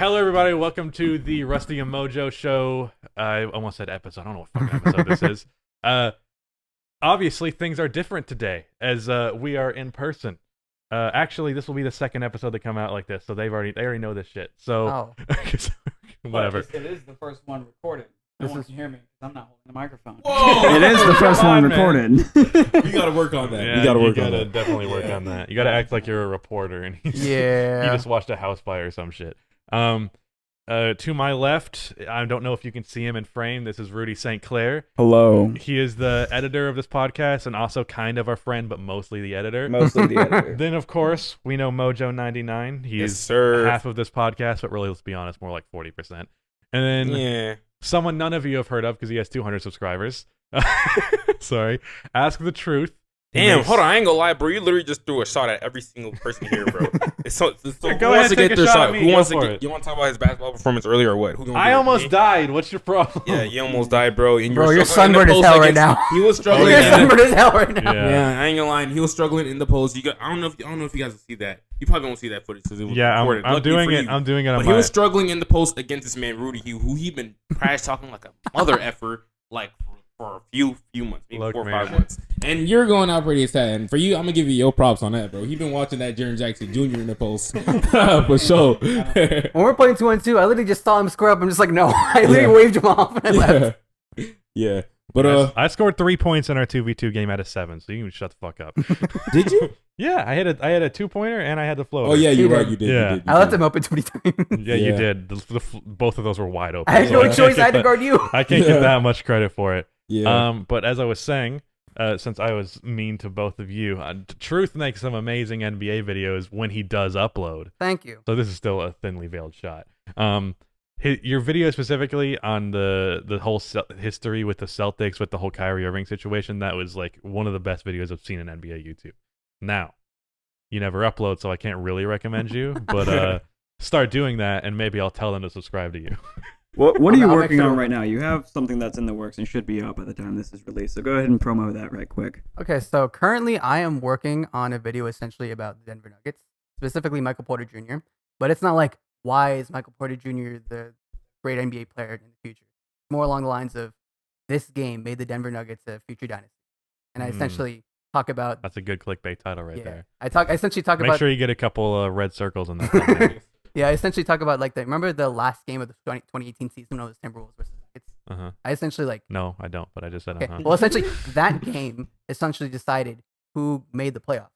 Hello, everybody. Welcome to the Rusty and Mojo show. I almost said episode. I don't know what fucking episode this is. Obviously, things are different today as we are in person. Actually, this will be the second episode that come out like this, so they already know this shit. So, whatever. It is the first one recorded. No one can hear me because I'm not holding the microphone. Whoa! It is the first one recorded. You gotta work on that. Yeah, you gotta definitely work on that. You gotta act like you're a reporter and you just watched a house fire or some shit. To my left, I don't know if you can see him in frame. This is Rudy St. Clair. Hello. He is the editor of this podcast and also kind of our friend, but mostly the editor. Mostly the editor. Then, of course, we know Mojo99. He's half of this podcast, but really, let's be honest, more like 40%. And then someone none of you have heard of because he has 200 subscribers. Sorry. AskTheTruth. Damn, hold on, I ain't gonna lie, bro. You literally just threw a shot at every single person here, bro. Go ahead, take a shot at me. Who wants to get, you want to talk about his basketball performance earlier or what? I almost died. What's your problem? Yeah, you almost died, bro. And you're sunburned as hell right now. He was struggling. You're sunburned as hell right now. Yeah, I ain't gonna lie. He was struggling in the post. I don't know if you guys will see that. You probably won't see that footage because it was recorded. I'm doing it. I'm doing it. But he was struggling in the post against this man Rudy, who he been trash talking like a mother effer, like for a few months, maybe 4 or 5 months. And you're going out pretty sad. And for you, I'm gonna give you your props on that, bro. He been watching that Jaren Jackson Jr. in the post for sure. When we're playing 2-on-2, I literally just saw him square up. I'm just like, no. I literally waved him off and I left. Yeah. But I scored 3 points in our 2v2 game out of 7, so you can shut the fuck up. Did you? Yeah, I had a 2-pointer and I had the floater. Oh yeah, you're right. You did. Yeah. You did. I left him open 20 times. Yeah, you did. Both of those were wide open. I had no choice. I had to guard you. I can't get that much credit for it. Yeah. But as I was saying, since I was mean to both of you, Truth makes some amazing NBA videos when he does upload. Thank you. So this is still a thinly veiled shot. Your video specifically on the whole history with the Celtics, with the whole Kyrie Irving situation, that was like one of the best videos I've seen in NBA YouTube. Now, you never upload, so I can't really recommend you, but start doing that, and maybe I'll tell them to subscribe to you. What are you working on right now? You have something that's in the works and should be out by the time this is released. So go ahead and promo that right quick. Okay, so currently I am working on a video essentially about the Denver Nuggets, specifically Michael Porter Jr. But it's not like, why is Michael Porter Jr. the great NBA player in the future? More along the lines of, this game made the Denver Nuggets a future dynasty. And I essentially talk about... That's a good clickbait title right there. I essentially talk about... Make sure you get a couple red circles in that. Yeah, I essentially talk about, like, remember the last game of the 2018 season when it was Timberwolves versus Nuggets? I essentially, like... No, I don't, but I just said okay. Well, essentially, that game essentially decided who made the playoffs.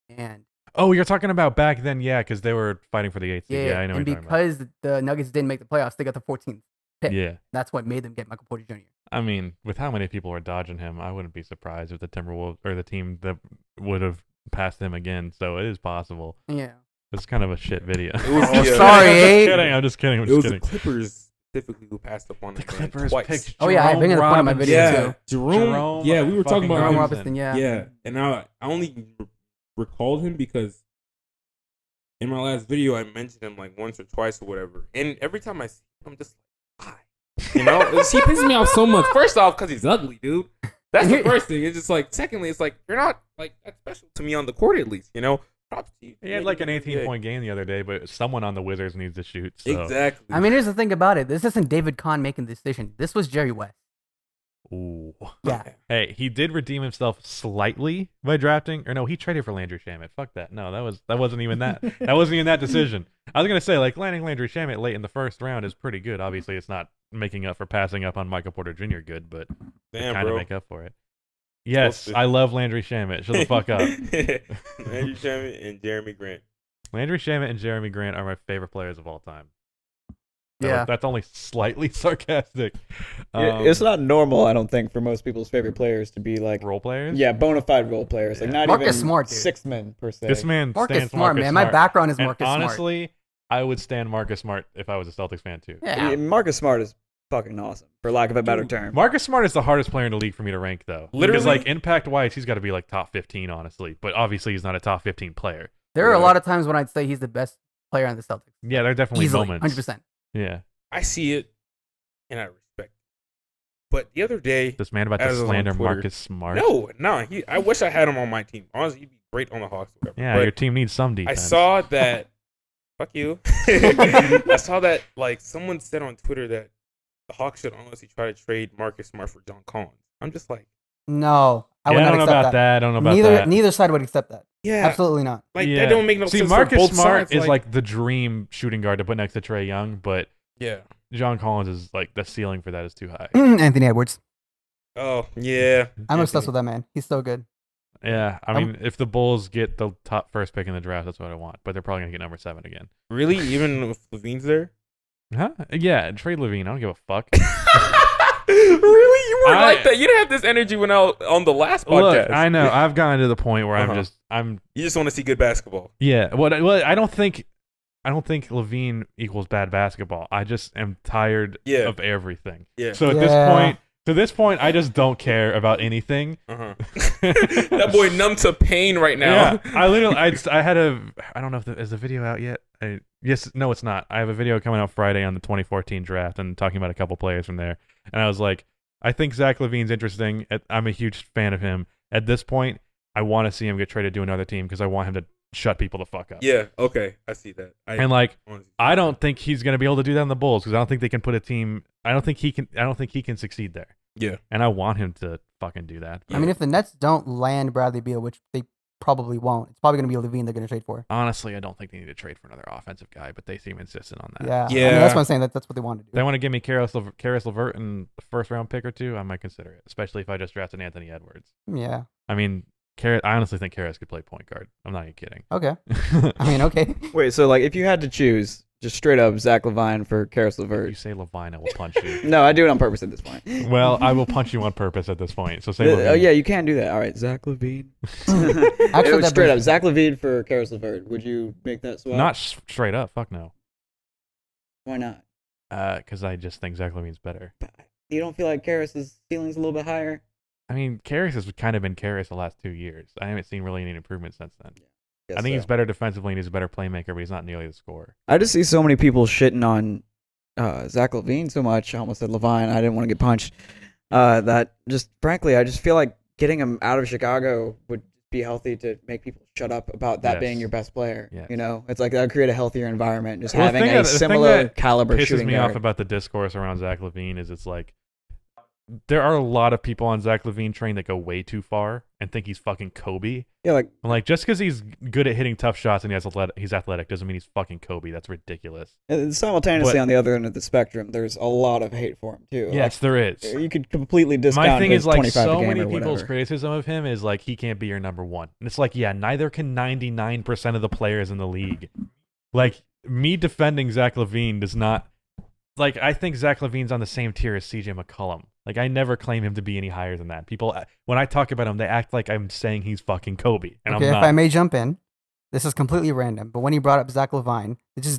And... Oh, you're talking about back then, yeah, because they were fighting for the 8th seed. Yeah, I know and what you're talking because the Nuggets didn't make the playoffs, they got the 14th pick. Yeah. That's what made them get Michael Porter Jr. I mean, with how many people were dodging him, I wouldn't be surprised if the Timberwolves, or the team that would have passed him again, so it is possible. Yeah. It's kind of a shit video. Sorry, I'm just kidding. I'm just kidding. The Clippers specifically who passed up on the Clippers twice. picked I bring it up in my video too. Jerome. Yeah, we were talking about Jerome Robinson. Yeah, and I only recalled him because in my last video I mentioned him like once or twice or whatever, and every time I see him, I'm just like, why? You know, he pisses me off so much. First off, because he's ugly, dude. That's the first thing. It's just like, secondly, it's like you're not like that special to me on the court, at least. You know. He had like an 18-point game the other day, but someone on the Wizards needs to shoot. So. Exactly. I mean, here's the thing about it. This isn't David Kahn making the decision. This was Jerry West. Ooh. Yeah. Hey, he did redeem himself slightly by drafting, or no, he traded for Landry Shamet. Fuck that. No, that wasn't even that. That wasn't even that decision. I was gonna say, like, landing Landry Shamet late in the first round is pretty good. Obviously, it's not making up for passing up on Michael Porter Jr. good, but kind of make up for it. Yes, I love Landry Shamet. Shut the fuck up. Landry Shamet and Jeremy Grant. Landry Shamet and Jeremy Grant are my favorite players of all time. That's only slightly sarcastic. It's not normal, I don't think, for most people's favorite players to be like role players. Yeah, bona fide role players. Like not Marcus even Smart, dude. Six men per se. This man Marcus stands Smart, Marcus man. Smart. My background is and Marcus Smart. Honestly, I would stand Marcus Smart if I was a Celtics fan too. Yeah. Marcus Smart is fucking awesome, for lack of a better term. Marcus Smart is the hardest player in the league for me to rank, though. Literally? Because, like, impact-wise, he's got to be, like, top 15, honestly. But obviously, he's not a top 15 player. There are a lot of times when I'd say he's the best player on the Celtics. Yeah, there are definitely Easily, moments. 100%. Yeah. I see it, and I respect it. But the other day... This man about to slander Marcus Smart? No. I wish I had him on my team. Honestly, he'd be great on the Hawks. Or whatever. Yeah, but your team needs some defense. I saw that fuck you. I saw that like someone said on Twitter that the Hawks should honestly try to trade Marcus Smart for John Collins. I'm just like, No, I Yeah, would I not don't know accept about that. I don't know about neither that. neither side would accept that. yeah, Absolutely not. like Yeah. that don't make no See, sense. Marcus for both Smart sides. is like the dream shooting guard to put next to Trae Young, but yeah. John Collins is like the ceiling for that is too high. Anthony Edwards. Oh yeah. I'm obsessed with that man. He's so good. Yeah, I mean, if the Bulls get the top first pick in the draft, that's what I want. But they're probably gonna get number 7 again. Really? Even if Levine's there? Huh? Yeah, trade Levine. I don't give a fuck. Really? You weren't I- like that. You didn't have this energy when I was on the last podcast. Look, I know I've gotten to the point where I'm You just want to see good basketball. yeah. What I don't think Levine equals bad basketball. I just am tired Yeah. of everything. Yeah. So at this point, I just don't care about anything. That boy numb to pain right now. Yeah, I literally, I had I don't know if is the video out yet. No, it's not. I have a video coming out Friday on the 2014 draft and talking about a couple players from there. And I was like, I think Zach LaVine's interesting. I'm a huge fan of him. At this point, I want to see him get traded to another team because I want him to shut people the fuck up. Yeah. Okay. I see that. And like, I don't think he's gonna be able to do that in the Bulls because I don't think they can put a team. I don't think he can succeed there. Yeah. And I want him to fucking do that. I mean, if the Nets don't land Bradley Beal, which they probably won't, it's probably going to be Levine they're going to trade for. Honestly, I don't think they need to trade for another offensive guy, but they seem insistent on that. Yeah. Yeah. I mean, that's what I'm saying. That's what they want to do. They want to give me Karis LeVert and a first round pick or two. I might consider it, especially if I just drafted Anthony Edwards. Yeah. I mean, I honestly think Karis could play point guard. I'm not even kidding. Okay. I mean, okay. Wait, so like if you had to choose just straight up Zach LaVine for Karis If you LeVert. say Levine, I will punch you. No, I do it on purpose at this point. Well, I will punch you on purpose at this point. So say Oh Levine. yeah, you can do that. All right, Zach LaVine. Actually, It was that straight up brings- Zach LaVine for Karis LeVert. Would you make that swap? Not straight up. Fuck no. Why not? Because I just think Zach Levine's better. You don't feel like Karis's ceiling's a little bit higher? I mean, Karis has kind of been Karis the last 2 years. I haven't seen really any improvement since then. I think he's better defensively and he's a better playmaker, but he's not nearly the scorer. I just see so many people shitting on Zach LaVine so much. I almost said Levine. I didn't want to get punched. That just, frankly, I just feel like getting him out of Chicago would be healthy to make people shut up about that Yes. being your best player. Yes. You know, it's like that would create a healthier environment. Just Well, having the a thing similar that caliber Pisses shooting me guard. off about the discourse around Zach LaVine is it's like there are a lot of people on Zach LaVine train that go way too far and think he's fucking Kobe. Yeah, like I'm like, just because he's good at hitting tough shots and he's athletic doesn't mean he's fucking Kobe. That's ridiculous. and simultaneously But- on the other end of the spectrum, there's a lot of hate for him too. Yes, there is. Like, you could completely discount My thing his is like 25 a so game many or people's whatever. criticism of him is like he can't be your number one. And it's like, yeah, neither can 99% of the players in the league. Like me defending Zach LaVine does not like I think Zach LaVine's on the same tier as CJ McCollum. Like I never claim him to be any higher than that. People when I talk about him, they act like I'm saying he's fucking Kobe, and Okay, I'm if not. I may jump in, this is completely random, but when he brought up Zach LaVine, this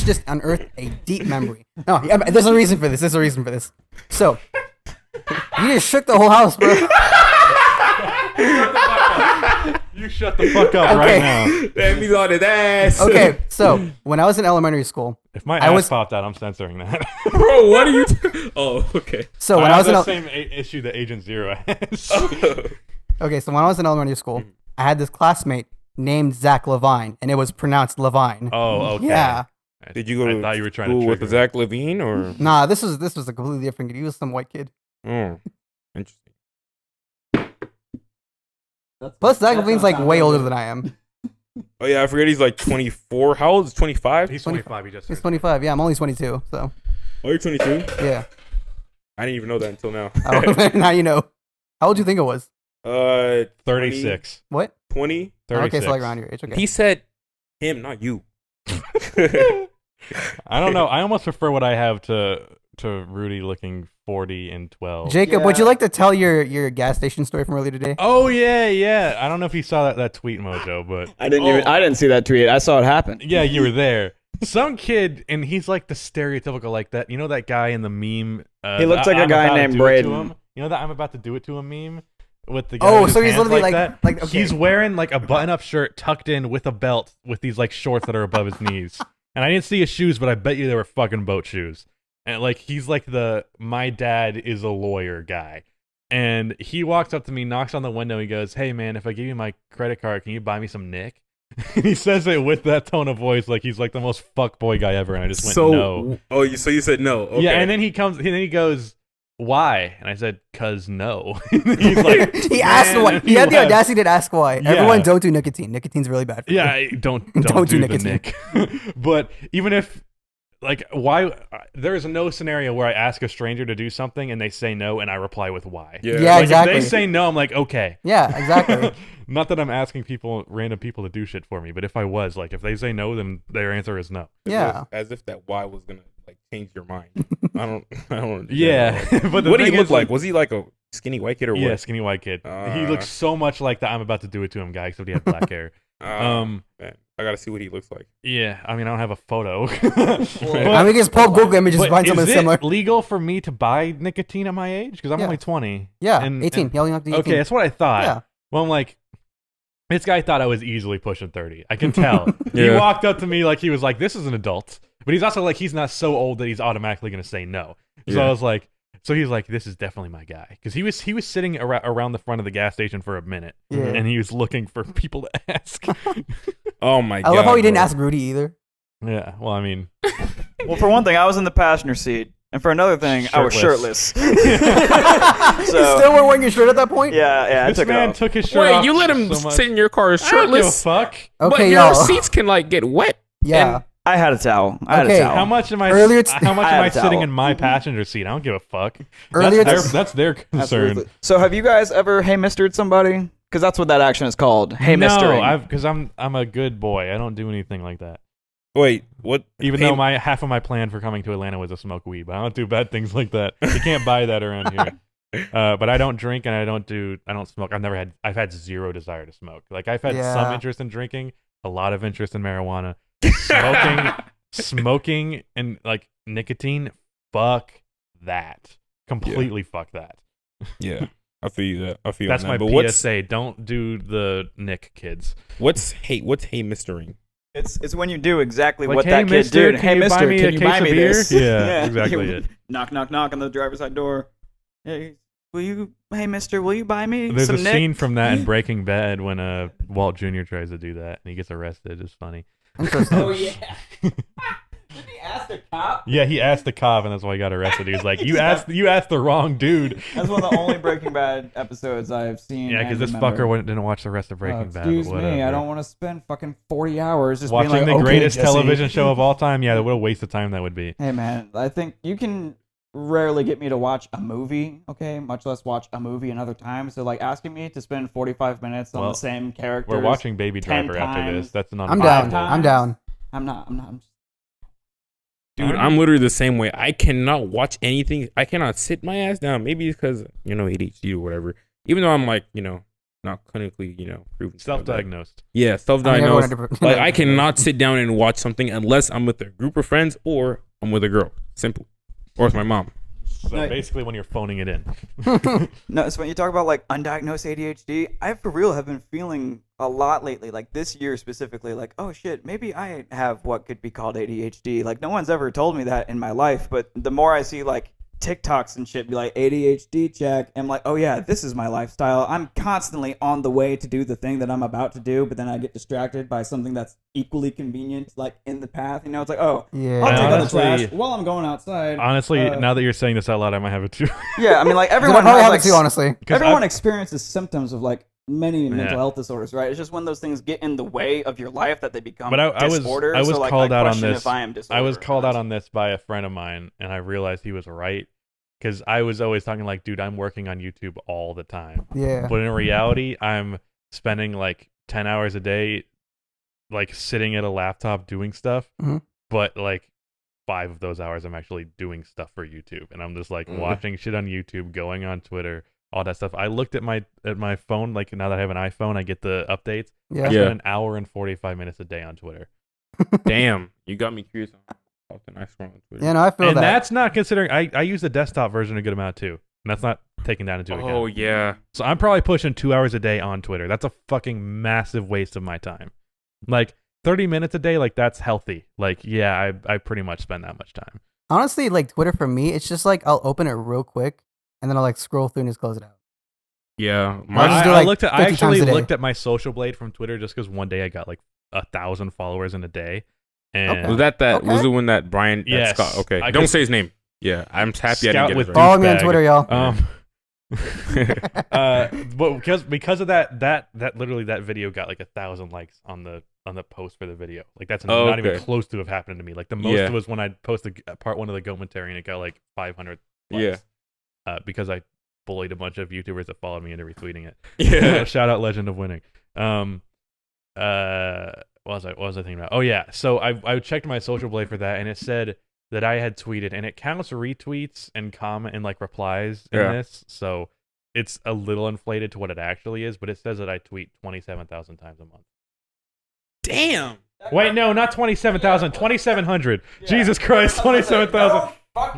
just unearthed a deep memory. No, yeah, there's a reason for this. There's a reason for this. So, you just shook the whole house, bro. You shut the fuck up Okay. right now. Damn, he's on his ass. Okay, so when I was in elementary school, If my I ass was- popped out, I'm censoring that. Bro, what are you? Oh, okay. so when I was in the el- same issue that Agent Zero has. okay, so when I was in elementary school, I had this classmate named Zach LaVine, and it was pronounced Levine. Oh, okay. Yeah. Did you go I to thought you were trying school to with trigger Zach Levine or? Nah, this was a completely different kid. He was some white kid. Mm, interesting. Plus, Zach LaVine's like way older than I am. Oh yeah, I forget he's like 24. How old is 25? He's 25. He just He's turned. 25. Yeah, I'm only 22. So Oh, you're 22. yeah. I didn't even know that until now. Oh, now you know. How old do you think it was? 36. What? 20. 36. Okay, so like around your age. Okay. He said him, not you. I don't know. I almost prefer what I have to Rudy looking 40 and 12. Jacob, would you Yeah. like to tell your gas station story from earlier today? Oh yeah. I don't know if you saw that tweet, Mojo, but I didn't see that tweet. I saw it happen. yeah, you were there. Some kid, and he's like the stereotypical like that. You know that guy in the meme? He looks like a I'm guy about to named do it to Braden. him? You know that I'm about to do it to a meme with the guy. Oh, with his so he's hands literally that? like okay. He's wearing like a button-up shirt tucked in with a belt with these like shorts that are above his knees. And I didn't see his shoes, but I bet you they were fucking boat shoes. And like he's like the my dad is a lawyer guy. And he walks up to me, knocks on the window, he goes, "Hey man, if I give you my credit card, can you buy me some Nick?" He says it with that tone of voice, like he's like the most fuckboy guy ever, and I just went no. So you said no. Okay. Yeah, and then he goes, "Why?" And I said, "Cause no." He's like, he asked why. He had the audacity to ask why. Yeah. Everyone, don't do nicotine. Nicotine's really bad for you. Yeah, don't Don't do do the nicotine. Nick. But even if, like, why? There is no scenario where I ask a stranger to do something and they say no, and I reply with why. Yeah, Like, exactly. If they say no, I'm like, okay. Yeah, exactly. Not that I'm asking random people to do shit for me, but if I was, like, if they say no, then their answer is no. Yeah. As if that why was gonna like change your mind. I don't. Yeah, but What did he thing look is, like? Was he like a skinny white kid or Yeah, what? skinny white kid. He looks so much like the I'm about to do it to him guy, except he had black hair. Man, I gotta see what he looks like. Yeah, I mean, I don't have a photo. I mean, just pull up Google images, But find something is it similar. legal for me to buy nicotine at my age? Because I'm Yeah. only 20. Yeah, And- 18. and- He only have to be 18. Okay, that's what I thought. Yeah. Well, I'm like, this guy thought I was easily pushing 30. I can tell. He Yeah. walked up to me like he was like, this is an adult. But he's also like, he's not so old that he's automatically going to say no. So Yeah. I was like, so he's like, this is definitely my guy. Because he was sitting around the front of the gas station for a minute. Yeah. And he was looking for people to ask. Oh my god! I love how he didn't bro. ask Rudy either. Yeah, well, I mean, Well, for one thing, I was in the passenger seat, and for another thing, I was shirtless. You still weren't wearing your shirt at that point? Yeah, I this took it man off. took his shirt off. Wait, you let him so much. sit in your car I don't give a shirtless? fuck. But Okay, your y'all. seats can like get wet. Yeah. I had a towel. Okay. How much am I? Earlier t- how much I am had I a sitting towel. in my passenger seat? I don't give a fuck. Earlier That's their concern. Absolutely. So, have you guys ever hey mistered somebody? Because that's what that action is called. Hey mistering. No, because I'm a good boy. I don't do anything like that. Wait, what? Even though my half of my plan for coming to Atlanta was to smoke weed, but I don't do bad things like that. You can't buy that around here. But I don't drink and I don't smoke. I've had zero desire to smoke. Like I've had some Yeah. interest in drinking, a lot of interest in marijuana, smoking and like nicotine. Fuck that. Completely fuck that. Yeah, I feel you. That I feel That's on my that. But PSA. Don't do the Nick kids. What's hate mistering? It's when you do exactly Like, what hey, that kid mister, did. can Hey you buy mister, me can a you case buy of me beer? this? Yeah, exactly You it. knock on the driver's side door. Hey, hey mister, will you buy me There's some a Nick? scene from that in Breaking Bad when Walt Jr. tries to do that and he gets arrested. It's funny. Interesting. Oh yeah. Did he ask the cop? Yeah, he asked the cop and that's why he got arrested. He was like, "You asked the wrong dude." That's one of the only Breaking Bad episodes I've seen. Yeah, because and this remember. fucker didn't watch the rest of Breaking Bad. Excuse but me, I whatever. don't want to spend fucking 40 hours just Watching being like, the "Okay, greatest Jesse." television show of all time. Yeah, what a waste of time that would be. Hey man, I think you can rarely get me to watch a movie, okay? Much less watch a movie another time. So like asking me to spend 45 minutes on Well, the same characters. We're watching Baby 10 Driver after times. this. That's an I'm down. times. I'm down. I'm not. Dude, I'm literally the same way. I cannot watch anything. I cannot sit my ass down. Maybe it's because, ADHD or whatever. Even though I'm like, not clinically, proven. Self-diagnosed. Yeah, I self-diagnosed. mean, everyone- Like, I cannot sit down and watch something unless I'm with a group of friends or I'm with a girl. Simple. Or with my mom. So No. basically, when you're phoning it in. No, so when you talk about like undiagnosed ADHD, I for real have been feeling a lot lately, like this year specifically, like, oh shit, maybe I have what could be called ADHD. Like no one's ever told me that in my life, but the more I see like TikToks and shit be like ADHD check, I'm like, oh yeah, this is my lifestyle. I'm constantly on the way to do the thing that I'm about to do, but then I get distracted by something that's equally convenient, like in the path. It's like, oh, Yeah. I'll take out the Honestly- trash while I'm going outside. Honestly, Uh, now that you're saying this out loud, I might have it too. Yeah, I mean, like I everyone probably has have like it too, honestly. everyone experiences symptoms of like many mental Yeah. health disorders, right? It's just when those things get in the way of your life that they become But I was disorders. I was so, like, called I out on question this. If I am I was disordered or called not. out on this by a friend of mine, and I realized he was right because I was always talking like, dude, I'm working on YouTube all the time, Yeah. but in reality, I'm spending like 10 hours a day, like sitting at a laptop doing stuff. Mhm. But like 5 of those hours, I'm actually doing stuff for YouTube, and I'm just like watching shit on YouTube, going on Twitter, all that stuff. I looked at my phone, like now that I have an iPhone, I get the updates. I Yeah. spend an hour and 45 minutes a day on Twitter. Damn. You got me curious on how often I scroll on Twitter. Yeah, no, I feel And that. that's not considering I use the desktop version a good amount too. And that's not taken down into Oh, account. yeah. So I'm probably pushing 2 hours a day on Twitter. That's a fucking massive waste of my time. Like 30 minutes a day, like that's healthy. Like, yeah, I pretty much spend that much time. Honestly, like Twitter for me, it's just like I'll open it real quick and then I'll like scroll through and just close it out. Yeah. I'll just do, I like, looked at 50 I actually times a day. looked at my social blade from Twitter just because one day I got like 1,000 followers in a day. And Was that Okay. was the one that Brian? that Yes. Scott, okay. I Don't could- say his name. Yeah, I'm happy I Scout didn't get with it right. Follow me on douchebag. Twitter, y'all. But because of that literally that video got like 1,000 likes on the post for the video. Like that's Oh, not even okay. close to have happened to me. Like the most Yeah. was when I posted part 1 of the commentary and it got like 500 likes. Yeah. Because I bullied a bunch of YouTubers that followed me into retweeting it. Yeah. Shout out Legend of Winning. What was I thinking about? Oh yeah. So I checked my Social Blade for that and it said that I had tweeted, and it counts retweets and comment and like replies in Yeah. this. So it's a little inflated to what it actually is, but it says that I tweet 27,000 times a month. Damn. Wait, no, not 27,000, 2,700. Jesus Christ, 27,000.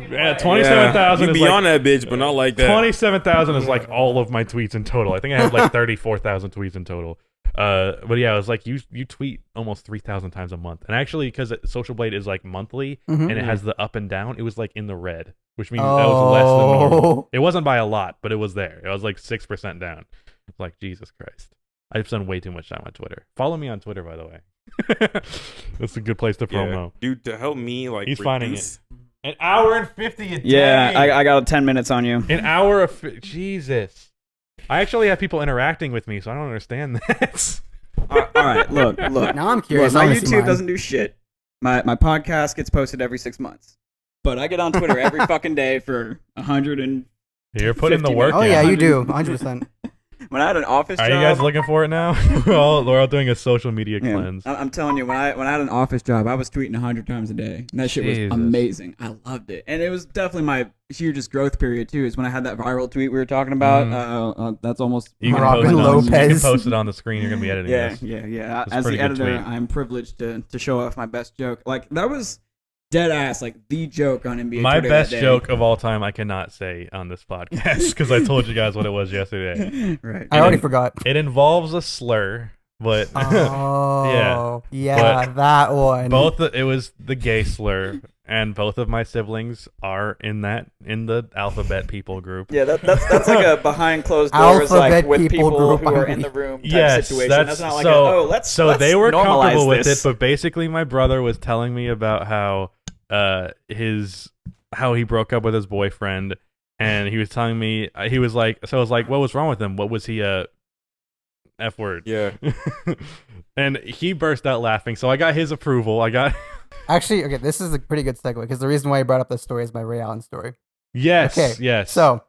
Yeah, 27,000 You is be like on that bitch, but not like that. 27,000 is like all of my tweets in total. I think I have like 34,000 tweets in total. But yeah, it was like you tweet almost 3,000 times a month. And actually, because Social Blade is like monthly Mhm. and it has the up and down, it was like in the red, which means that was less than normal. It wasn't by a lot, but it was there. It was like 6% down. It's like, Jesus Christ. I've spent way too much time on Twitter. Follow me on Twitter, by the way. That's a good place to Yeah. promo. Dude, to help me like He's finding reduce- An hour and 50 a day. Yeah, I got 10 minutes on you. An hour of Jesus. I actually have people interacting with me, so I don't understand that. All right, look. Now I'm curious. Look, I my wanna see YouTube mine. doesn't do shit. My podcast gets posted every 6 months. But I get on Twitter every fucking day for 100 and You're putting the 50 work Oh in. yeah, you do. 100%. when I had an office Are job. you guys looking for it now? we're all doing a social media Yeah, cleanse. I'm telling you, when I had an office job, I was tweeting 100 times a day. And that shit was Jesus. amazing. I loved it, and it was definitely my hugest growth period too. Is when I had that viral tweet we were talking about. That's almost You can, Robin post it on, you can Lopez. post it on the screen. You're gonna be editing yeah, this. yeah. That's a As the pretty good editor, tweet. I'm privileged to show off my best joke. Like that was dead ass, like the joke on NBA. My Twitter best that day. joke of all time, I cannot say on this podcast because I told you guys what it was yesterday. Right. I already And- forgot. It involves a slur, but Oh, yeah, But that one. it was the gay slur, and both of my siblings are in the alphabet people group. Yeah, that's like a behind closed doors, like Alphabet with people people group, who are I in the mean. room type Yes, situation. that's That's not like so. let's they were normalize comfortable with this. it, but basically, my brother was telling me about how how he broke up with his boyfriend, and he was telling me he was like, so I was like, what was wrong with him? What was he F word? Yeah. And he burst out laughing, so I got his approval. Actually, okay, this is a pretty good segue because the reason why I brought up this story is my Ray Allen story. yes, Okay, yes. So,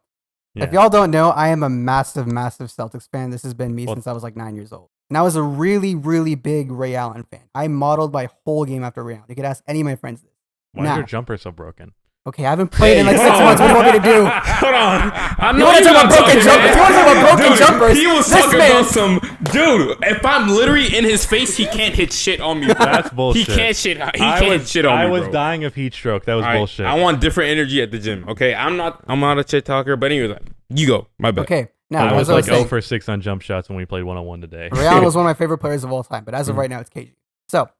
Yeah. if y'all don't know, I am a massive Celtics fan. This has been me Well- since I was like 9 years old. And I was a really, really big Ray Allen fan. I modeled my whole game after Ray Allen. You could ask any of my friends this. Why is now- your jumper so broken? Okay, I haven't played in like 6 hold on. months. What do you want me to do? Hold on. I You know wanna you're talk not about broken talking jumpers? You wanna talk about broken Dude, jumpers? He was This talking man- about some dude. If I'm literally in his face, he can't hit shit on me. Bro. That's bullshit. He can't shit. He can't hit shit on me. I was bro. dying of heat stroke. That was All right, bullshit. I want different energy at the gym. Okay, I'm not a shit talker, but anyways, you go. My bad. Okay, now, I was as I like was saying, 0 for 6 on jump shots when we played 1-on-1 today. Ray Allen was one of my favorite players of all time, but as of right now, it's KG. So,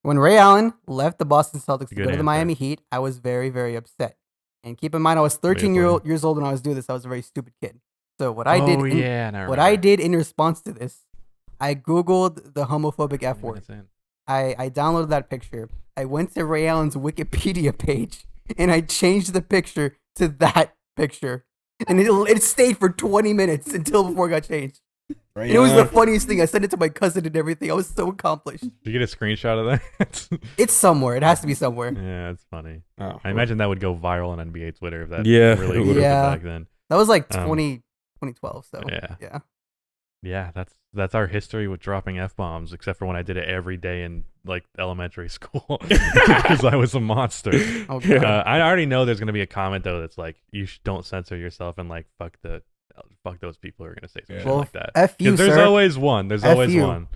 when Ray Allen left the Boston Celtics to Good go to the answer. Miami Heat, I was very, very upset. And keep in mind, I was 13 years old when I was doing this. I was a very stupid kid. So what I did, what I did in response to this, I googled the homophobic F word. I downloaded that picture. I went to Ray Allen's Wikipedia page and I changed the picture to that picture, and it stayed for 20 minutes before it got changed. And it was the funniest thing. I sent it to my cousin and everything. I was so accomplished. Did you get a screenshot of that? It's somewhere. It has to be somewhere. Yeah, it's funny. Oh, I imagine that would go viral on NBA Twitter if that Yeah, really it existed would. Yeah. back then. That was like 20 2012. So Yeah. yeah. Yeah, that's our history with dropping F-bombs, except for when I did it every day in like elementary school because I was a monster. Oh, God. I already know there's gonna be a comment though that's like you don't censor yourself and like fuck those people who are gonna say some shit Well, like that. F you, 'Cause there's sir. always one. There's F always you. one.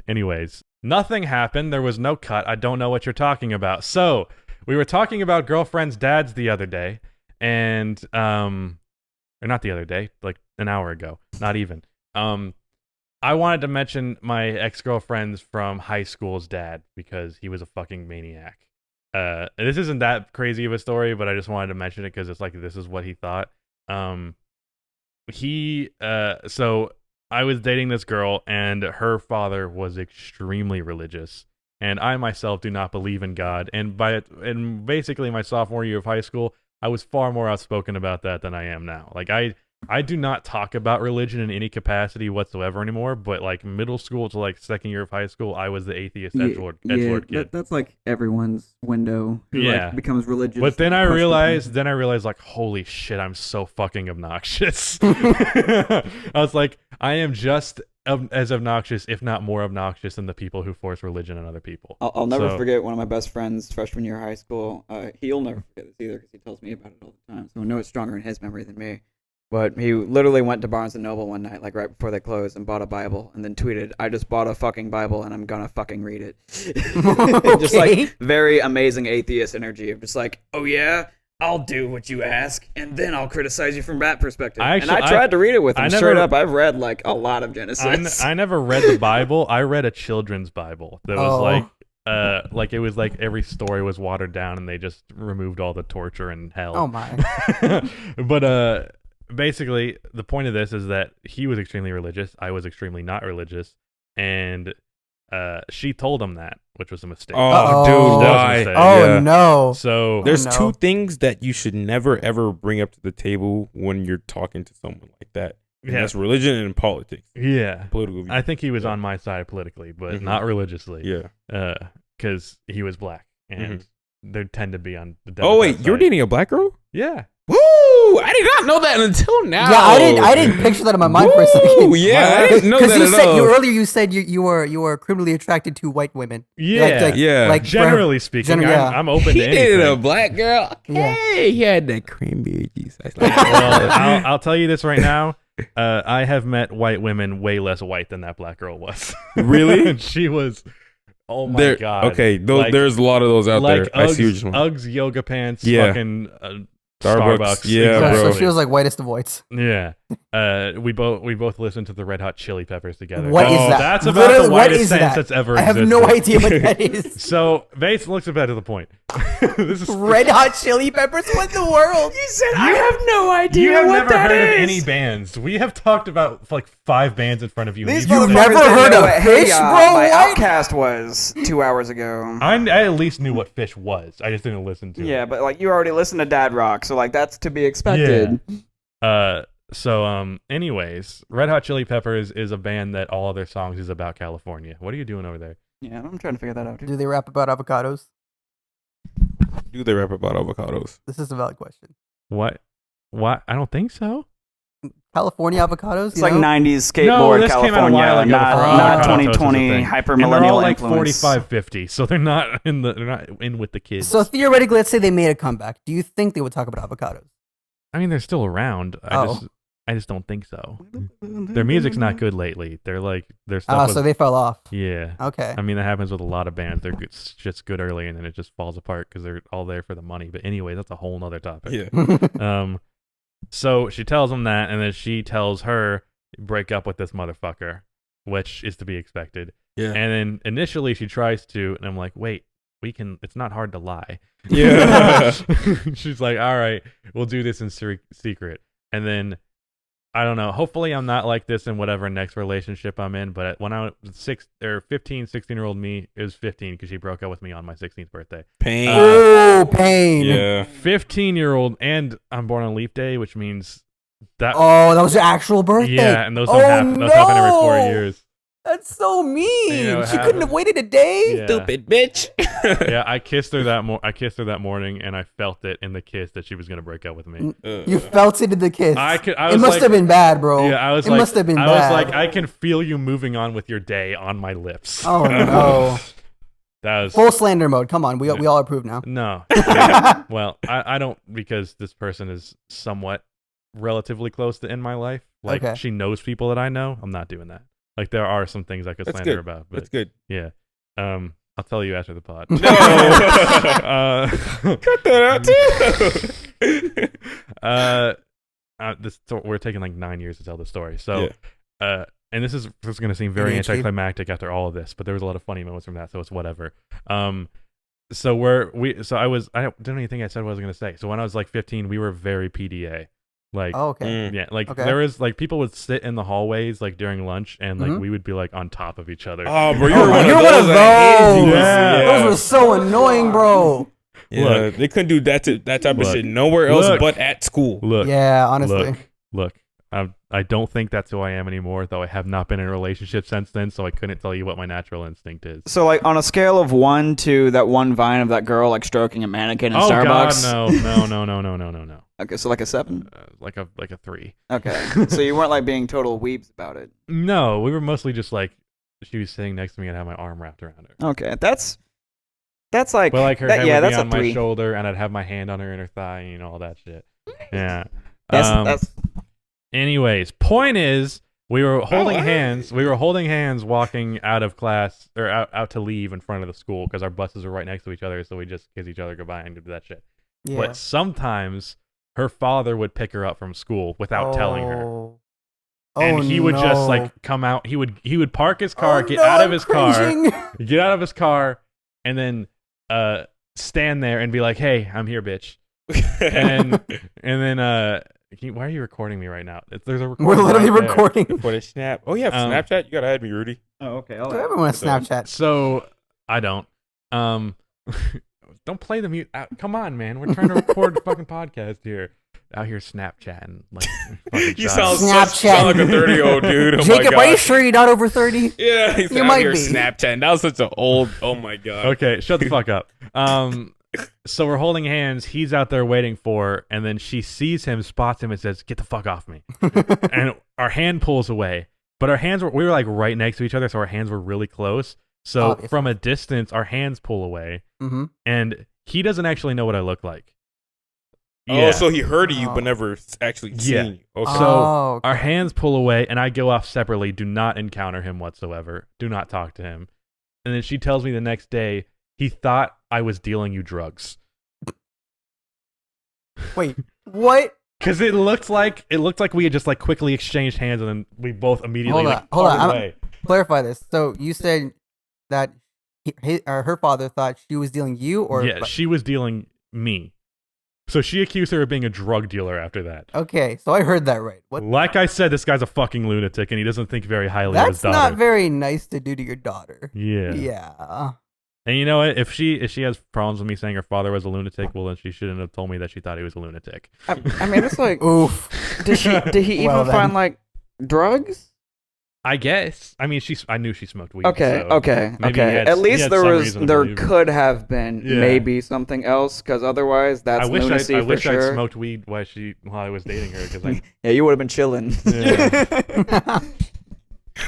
Anyways, nothing happened. There was no cut. I don't know what you're talking about. So we were talking about girlfriends' dads the other day, and or not the other day, like an hour ago. Not even. I wanted to mention my ex-girlfriend's from high school's dad because he was a fucking maniac. This isn't that crazy of a story, but I just wanted to mention it because it's like this is what he thought. So I was dating this girl, and her father was extremely religious, and I myself do not believe in God. And basically my sophomore year of high school, I was far more outspoken about that than I am now. Like I do not talk about religion in any capacity whatsoever anymore. But like middle school to like second year of high school, I was the atheist edgelord kid. That's like everyone's window who like becomes religious. But then I realized like, holy shit, I'm so fucking obnoxious. I was like, I am just as obnoxious, if not more obnoxious, than the people who force religion on other people. I'll never forget one of my best friends freshman year of high school. He'll never forget this either because he tells me about it all the time. So I know it's stronger in his memory than me. But he literally went to Barnes & Noble one night, like right before they closed, and bought a Bible, and then tweeted, "I just bought a fucking Bible, and I'm gonna fucking read it." Just like very amazing atheist energy of just like, oh yeah, I'll do what you ask, and then I'll criticize you from that perspective. I tried to read it with him straight up. I've read like a lot of Genesis. I never read the Bible. I read a children's Bible that was like it was like every story was watered down, and they just removed all the torture and hell. Oh my. But basically, the point of this is that he was extremely religious. I was extremely not religious, and she told him that, which was a mistake. Oh, dude, why? No. So there's two things that you should never ever bring up to the table when you're talking to someone like that. And that's religion and politics. Yeah, political view. I think he was on my side politically, but not religiously. Yeah, because he was black, and they tend to be on the. Oh wait, you're dating a black girl? Yeah. Woo! I did not know that until now. Yeah, I didn't picture that in my mind for a second. Yeah, I didn't know that at all. Earlier you said you were criminally attracted to white women. Yeah, Like generally speaking, I'm open to anything. He dated a black girl. Yeah. Hey, he had that cranberry juice. Well, I'll tell you this right now. I have met white women way less white than that black girl was. Really? She was. Oh my god. Okay, there's a lot of those out there. I see what you mean. Uggs yoga pants. Fucking. Starbucks. Yeah, exactly. So she was like whitest of whites. Yeah. We both listened to the Red Hot Chili Peppers together. What is that? That's about Literally, the whitest sentence that's ever existed. I have no idea what that is. So, Bates looks about to the point. This is Red Hot Chili Peppers? What in the world? You said I have no idea you have what never that heard is. of any bands. We have talked about like 5 bands in front of you. These you've never heard of Fish, bro? My What? Outcast was 2 hours ago. I at least knew what Fish was. I just didn't listen to it. Yeah, but like you already listened to Dad Rock, so like that's to be expected. Yeah. Anyways, Red Hot Chili Peppers is a band that all of their songs is about California. What are you doing over there? Yeah, I'm trying to figure that out. Do they rap about avocados? Do they rap about avocados? This is a valid question. What? I don't think so. California avocados? It's like 90s skateboard this California, came out a while ago not before avocados was a 2020 thing. hyper And they're millennial all like influence. 45, 50, so they're not in with the kids. So theoretically, let's say they made a comeback. Do you think they would talk about avocados? I mean, they're still around. I just don't think so. Their music's not good lately. They're like their stuff. So they fell off. Yeah. Okay. I mean, that happens with a lot of bands. They're just good early, and then it just falls apart because they're all there for the money. But anyway, that's a whole nother topic. Yeah. So she tells him that, and then she tells her, break up with this motherfucker, which is to be expected. Yeah. And then initially she tries to, and I'm like, wait, it's not hard to lie. Yeah. She's like, all right, we'll do this in secret. And then, I don't know, hopefully I'm not like this in whatever next relationship I'm in, but when I was 16-year-old me, it was 15 because she broke up with me on my 16th birthday. Pain. Pain. Yeah. 15-year-old, and I'm born on leap day, which means that. Oh, that was your actual birthday. Yeah, and those don't happen. Those happen every 4 years. That's so mean. You know, she couldn't have waited a day. Yeah. Stupid bitch. Yeah, I kissed her that morning, and I felt it in the kiss that she was gonna break up with me. You felt it in the kiss. It must have been bad, bro. Yeah, it must have been bad. I was like, I can feel you moving on with your day on my lips. Oh no. That was full slander mode. Come on, we all approve now. No. Well, I don't, because this person is somewhat relatively close to in my life. Like she knows people that I know. I'm not doing that. Like there are some things I could slander about. But that's good. Yeah. I'll tell you after the pod. No. Cut that out too. We're taking like 9 years to tell the story. So, and this is going to seem very anticlimactic after all of this, but there was a lot of funny moments from that, so it's whatever. I don't even think I said what I was going to say. So when I was like 15, we were very PDA. Like, Oh, okay. yeah, like Okay. there was like people would sit in the hallways like during lunch, and like Mhm. we would be like on top of each other. Oh, bro, Oh, one you're of one those. of I hated those. you. Yeah. Those were so annoying, bro. Yeah, Look. they couldn't do that type of Look. shit nowhere else Look. but at school. Look, Yeah, honestly. look. I don't think that's who I am anymore, though I have not been in a relationship since then, so I couldn't tell you what my natural instinct is. So like on a scale of 1 to that one vine of that girl like stroking a mannequin in Oh Starbucks. God, no. Okay, so like a 7. Like a 3. Okay, so you weren't like being total weebs about it. No, we were mostly just like she was sitting next to me and I had my arm wrapped around her. Okay, that's like, But like her that, head yeah, would be that's on a my 3. shoulder, and I'd have my hand on her inner thigh, and all that shit. Yeah. That's Anyways, point is, we were holding Oh, hands. We were holding hands walking out of class or out to leave in front of the school because our buses were right next to each other, so we just kiss each other goodbye and do that shit. Yeah. But sometimes her father would pick her up from school without telling her. Oh, And he would just no. like come out. He would park his car, Oh, get no, out of I'm his car, cringing. get out of his car, and then stand there and be like, "Hey, I'm here, bitch." And then why are you recording me right now? There's a recording. We're literally right there. recording. For the snap. Oh, yeah, for Snapchat? You gotta add me, Rudy. oh, okay. Everyone has Snapchat. So I don't. Don't play the mute. Come on, man. We're trying to record the fucking podcast here. Out here Snapchatting like fucking You child. sound like a 30-year-old dude. Oh my Jacob, are you God. sure you're not over 30? Yeah, he's You out might here be. Snapchatting. That was such an old. Oh my God. Okay, shut the fuck up. So we're holding hands. He's out there waiting for her, and then she sees him, spots him, and says, "Get the fuck off me!" And our hand pulls away. But we were like right next to each other, so our hands were really close. So Obviously. from a distance, our hands pull away, Mm-hmm. and he doesn't actually know what I look like. Oh, so he heard of you Oh. but never actually Yeah. seen you. Okay. So Oh, our hands pull away, and I go off separately. Do not encounter him whatsoever. Do not talk to him. And then she tells me the next day he thought I was dealing you drugs. wait, what? Because it looked like we had just like quickly exchanged hands, and then we both immediately Hold like on, parted I'm- away. Clarify this. So you said that her father thought she was dealing you, or Yeah, she was dealing me. So she accused her of being a drug dealer after that. okay, so I heard that right. What? Like I said, this guy's a fucking lunatic, and he doesn't think very highly of his That's daughter. not very nice to do to your daughter. Yeah. Yeah. And you know what? If she has problems with me saying her father was a lunatic, well then she shouldn't have told me that she thought he was a lunatic. I mean, it's like, Oof. did he Well, even then. find like drugs? I guess. I mean, I knew she smoked weed. Okay, so okay, maybe he okay. had- At he least had there some was, reason to there believe her. could have been Yeah. maybe something else, because otherwise that's I wish lunacy I for wish I'd sure. smoked weed while I was dating her, because I Yeah, you would have been chilling.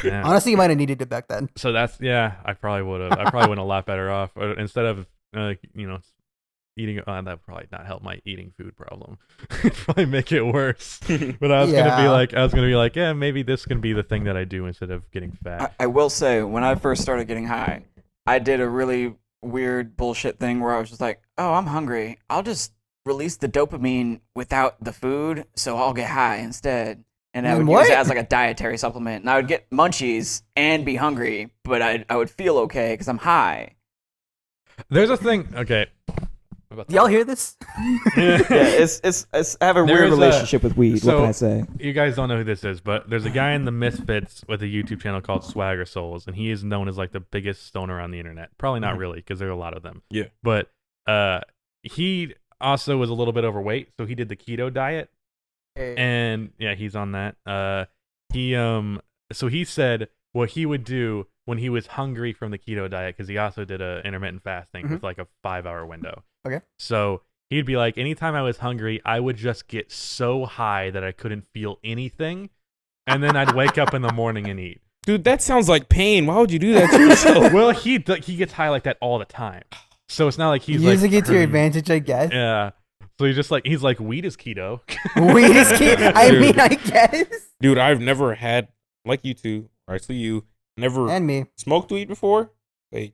yeah. Honestly, you might have needed it back then. So that's I probably would have. I probably went a lot better off. Or instead of eating, that would probably not help my eating food problem. It'd probably make it worse. But I was gonna be like, yeah, maybe this can be the thing that I do instead of getting fat. I will say, when I first started getting high, I did a really weird bullshit thing where I was just like, oh, I'm hungry. I'll just release the dopamine without the food, so I'll get high instead. And I would What? use it as like a dietary supplement. And I would get munchies and be hungry, but I would feel okay because I'm high. There's a thing. Okay. Y'all hear this? Yeah, it's I have a There weird is a- relationship with weed. so- what can I say? You guys don't know who this is, but there's a guy in the Misfits with a YouTube channel called Swagger Souls, and he is known as like the biggest stoner on the internet. Probably not really, because there are a lot of them. Yeah. But he also was a little bit overweight, so he did the keto diet, and yeah, he's on that. So he said what he would do when he was hungry from the keto diet, because he also did a intermittent fasting with like a 5-hour window. Okay. So he'd be like, anytime I was hungry, I would just get so high that I couldn't feel anything, and then I'd wake up in the morning and eat. Dude, that sounds like pain. Why would you do that to yourself? Well, he gets high like that all the time, so it's not like he's using like it to your advantage, I guess. Yeah. So he's like weed is keto. Weed is key. I Dude. mean, I guess. Dude, I've never had, like you two, or actually you, never And me. smoked weed before. Wait.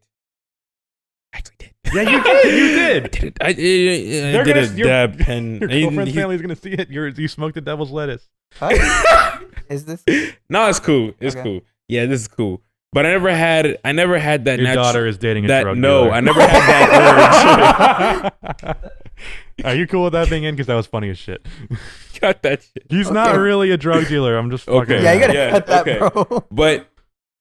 I actually did. Yeah, you did. You did. I did. I did a dab pen. Your girlfriend's family's gonna see it. You smoked the devil's lettuce. Huh? Is this? No, it's cool. It's Okay. cool. Yeah, this is cool. But I never had that. Your daughter is dating a that drug no, dealer. I never had that urge. Are you cool with that being in? Because that was funny as shit. Cut that shit. He's not really a drug dealer. I'm just fucking. Okay. Yeah, you gotta Yeah, cut that, okay. bro. But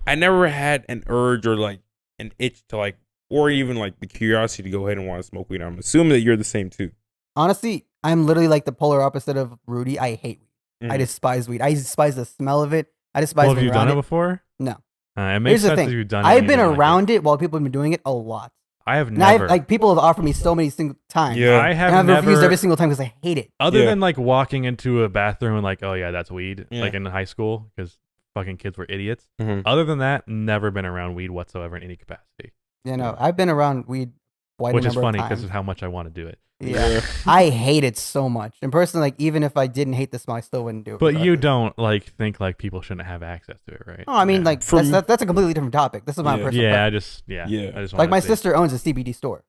I never had an urge or like an itch to like, or even like the curiosity to go ahead and want to smoke weed. I'm assuming that you're the same too. Honestly, I'm literally like the polar opposite of Rudy. I hate weed. I Mhm. despise weed. I despise the smell of it. I despise Well, have being you done around it before? No. It makes Here's the sense thing. if you've done it. I've and you been didn't like around it while people have been doing it a lot. I have And I've, never. like people have offered me so many single times. Yeah. I have And I've refused never. every single time because I hate it. Other Yeah. than like walking into a bathroom and like, oh yeah, that's weed. Yeah. Like in high school, because fucking kids were idiots. Mhm. Other than that, never been around weed whatsoever in any capacity. You know, I've been around weed quite Which a is number funny of because times. of how much I want to do it. Yeah. I hate it so much. And personally, like even if I didn't hate the smell, I still wouldn't do it. But you regardless. don't like think like people shouldn't have access to it, right? Oh, I mean, Yeah. like From- that's a completely different topic. This is my Yeah. personal. yeah, I preference. just yeah. Yeah. I just Like wanted my to see. sister owns a CBD store.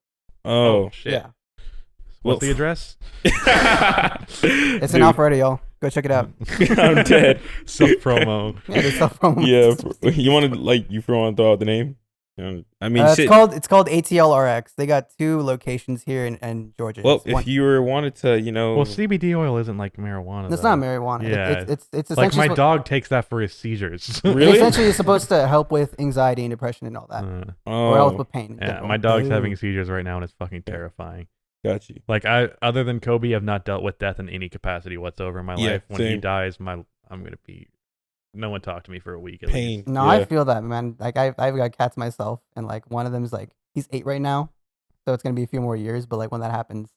Oh. shit. Yeah. What's Well, the address? It's in Alpharetta, y'all. Go check it out. I'm dead. Self promo. Yeah, they sell from. Yeah, you want to like you want to throw out the name? I mean, shit. it's called ATLRX. They got 2 locations here in Georgia. Well, It's one- if you were wanted to, Well, CBD oil isn't like marijuana. it's though. not marijuana. Yeah. It's Like essentially my dog takes that for his seizures. Really? essentially it's supposed to help with anxiety and depression and all that, or help Oh, with pain. in yeah, general. my dog's having seizures right now, and it's fucking terrifying. got you. Like other than Kobe, I've not dealt with death in any capacity whatsoever in my Yeah, life. When he same. dies, I'm gonna be. No one talk to me for a week. At Pain. least. No, Yeah. I feel that, man. Like I've got cats myself, and like one of them is like he's 8 right now, so it's gonna be a few more years. But like when that happens,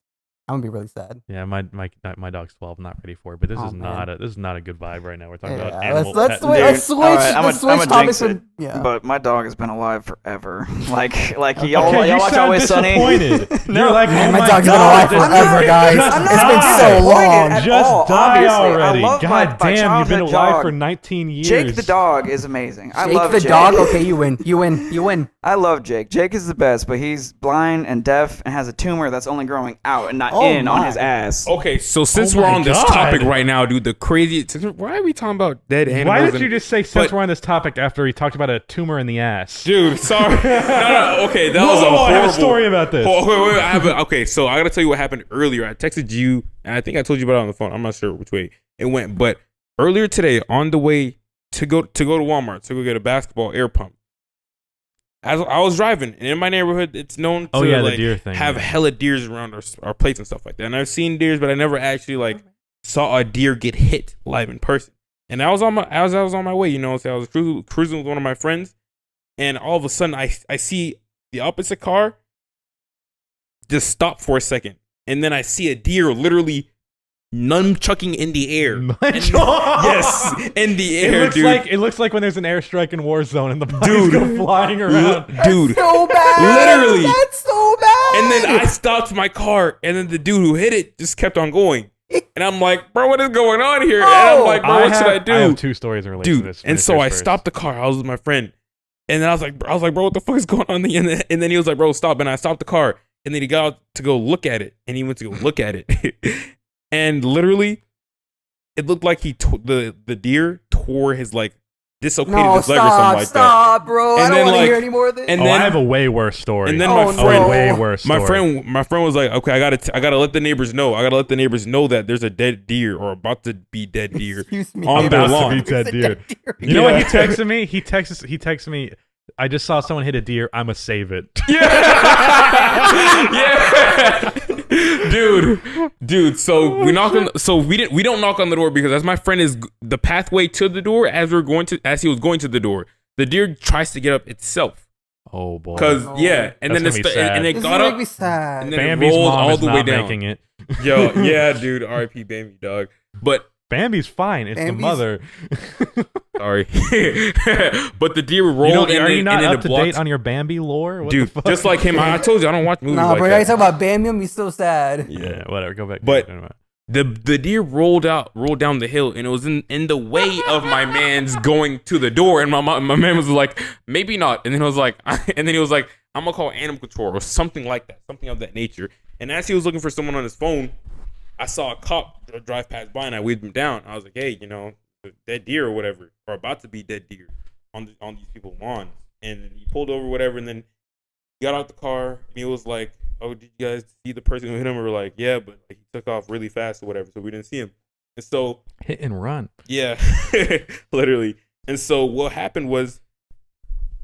I'm gonna be really sad. Yeah, my dog's 12. I'm not ready for it. But this Oh, is man. this is not a good vibe right now. We're talking Yeah, about animal. let's pet- switch. Dude, Let's switch. all right, I'm let's a switch topics. jinx it, From, yeah. But my dog has been alive forever. Like Okay, y'all, Okay, y'all you watch sound Always Sunny. disappointed. No. You're like, Man, oh my my dog's God, been alive this- forever, guys. I'm It's not been so disappointed long. at Just all, die obviously. already. I love God my damn, you've been childhood alive dog. for 19 years. Jake the dog is amazing. I Jake love the Jake. dog. Okay, you win. You win. You win. I love Jake. Jake is the best, but he's blind and deaf and has a tumor that's only growing out and not Oh in on my. his ass. Okay, so since Oh we're my on this God. topic right now, dude, the crazy. Why are we talking about dead animals? Why did and- you just say since but- we're on this topic after he talked about a tumor in the ass? Dude, sorry. No. Okay, that was a Whoa, horrible. I have a story about this. Wait, okay, so I gotta tell you what happened earlier. I texted you, and I think I told you about it on the phone. I'm not sure which way it went, but earlier today, on the way to go to Walmart to go get a basketball air pump, as I was driving, and in my neighborhood, it's known to Oh, yeah, the like, deer thing, have yeah. hella deers around our plates and stuff like that. And I've seen deers, but I never actually like saw a deer get hit live in person. And I was on my way, so I was cruising with one of my friends, and all of a sudden I see the opposite car just stop for a second, and then I see a deer literally nunchucking in the air. Yes, in the air, dude. It looks like when there's an airstrike in Warzone and the bodies Dude. go flying around. Dude, So bad. Literally. That's so bad. and then I stopped my car, and then the dude who hit it just kept on going. And I'm like, bro, what is going on here? And I'm like, bro, what should I do? I have 2 stories in relation to Dude, this. and so I stopped the car. I was with my friend, and then I was like, bro, what the fuck is going on? And then he was like, bro, stop. And I stopped the car, and then he got out to go look at it, and he went to go look at it, and literally, it looked like the deer tore his like dislocated no, his leg or something stop, like stop, bro. I And don't then, want to like- hear any more of this. and Oh, then- I have a way worse story. And then Oh, my no. friend, way worse my story. friend was like, okay, I gotta let the neighbors know. I gotta let the neighbors know that there's a dead deer or about to be dead deer. Excuse me. on baby. their About to lawn. be dead It's a deer. deer. You know what he Yeah. texted me? He texts me. I just saw someone hit a deer. I'ma save it. Yeah, dude. So we knock on. So we don't knock on the door because as my friend is the pathway to the door as he was going to the door, the deer tries to get up itself. Oh boy. Cause Oh. yeah, and That's then gonna be sad. and it This got is up. make me sad. And then it Bambi's rolled mom all is the way not down. making it. Yo, yeah, dude. R.I.P. Bambi, dog. But Bambi's fine. It's the Bambi's- mother. sorry, but the deer You rolled. are you not up to blocked. date on your Bambi lore? What Dude, the fuck? just like him, I told you I don't watch movies Nah, like bro, that. you talk about Bam, you'll be so sad. Yeah, whatever. Go back. But- The deer rolled down the hill, and it was in the way of my man's going to the door. And my man was like, maybe not. And then he was like, I'm gonna call animal control or something like that, something of that nature. And as he was looking for someone on his phone, I saw a cop drive past by, and I waved him down. I was like, hey, dead deer or whatever, or about to be dead deer on these people's lawns. And he pulled over, whatever, and then he got out the car, and he was like, "Oh, did you guys see the person who hit him?" We were like, "Yeah, but like, he took off really fast or whatever, so we didn't see him." And so Hit and run. yeah, literally. And so what happened was,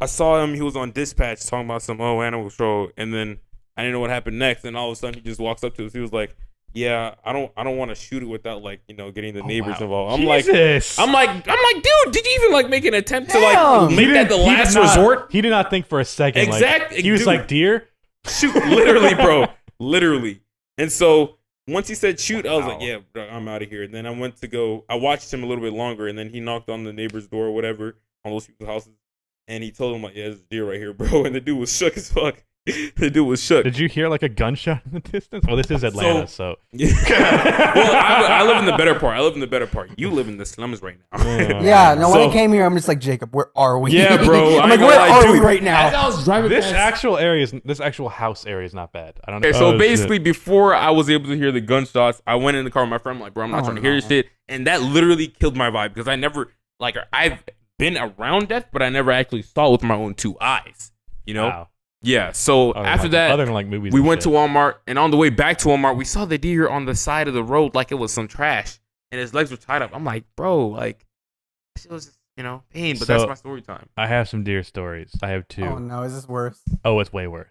I saw him. He was on dispatch talking about some animal control, and then I didn't know what happened next. And all of a sudden, he just walks up to us. He was like, "Yeah, I don't want to shoot it without like getting the neighbors involved." I'm Jesus. like, dude, did you even like make an attempt to like Damn. make that the last resort? He did not think for a second. Exactly. He was Dude. like, deer. Shoot, literally, bro, literally. And so once he said shoot, I was like, yeah, bro, I'm out of here. And then I watched him a little bit longer, and then he knocked on the neighbor's door or whatever on those people's houses, and he told him like, yeah, there's a deer right here, bro. And the dude was shook as fuck. The dude was shook. Did you hear like a gunshot in the distance? Well, this is Atlanta, so. Well, I live in the better part. You live in the slums right now. Yeah, no, when I came here, I'm just like, Jacob, where are we? Yeah, bro, I'm I like, ain't where gonna lie, are we dude. right now? As I was driving This past, actual house area is not bad. I don't know. Okay, so Oh, basically, shit. before I was able to hear the gunshots, I went in the car with my friend. I'm like, bro, I'm not trying to hear this shit. And that literally killed my vibe because I've been around death, but I never actually saw it with my own two eyes. You know? Wow. Yeah. So after that, other than like movies, we and went shit. to Walmart, and on the way back to Walmart, we saw the deer on the side of the road like it was some trash, and his legs were tied up. I'm like, bro, like, it was just, pain, but that's So- my story time. I have some deer stories. I have two. Oh no, is this worse? Oh, it's way worse.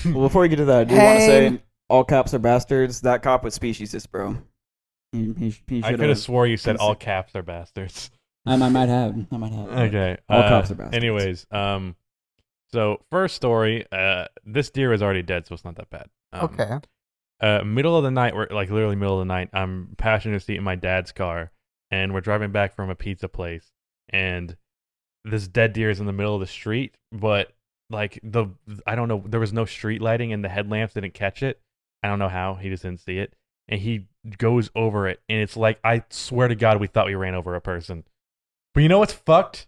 Well, before we get to that, I do want to Hey. say all cops are bastards. That cop was speciesist, bro. He I should could have swore you said all caps are bastards. I might have. Okay. All cops are bastards. Anyways, so first story, this deer is already dead, so it's not that bad. Okay. Middle of the night, we're like literally middle of the night. I'm passenger seat in my dad's car, and we're driving back from a pizza place, and this dead deer is in the middle of the street, but like I don't know, there was no street lighting, and the headlamps didn't catch it. I don't know how, he just didn't see it, and he goes over it, and it's like, I swear to God, we thought we ran over a person. But you know what's fucked?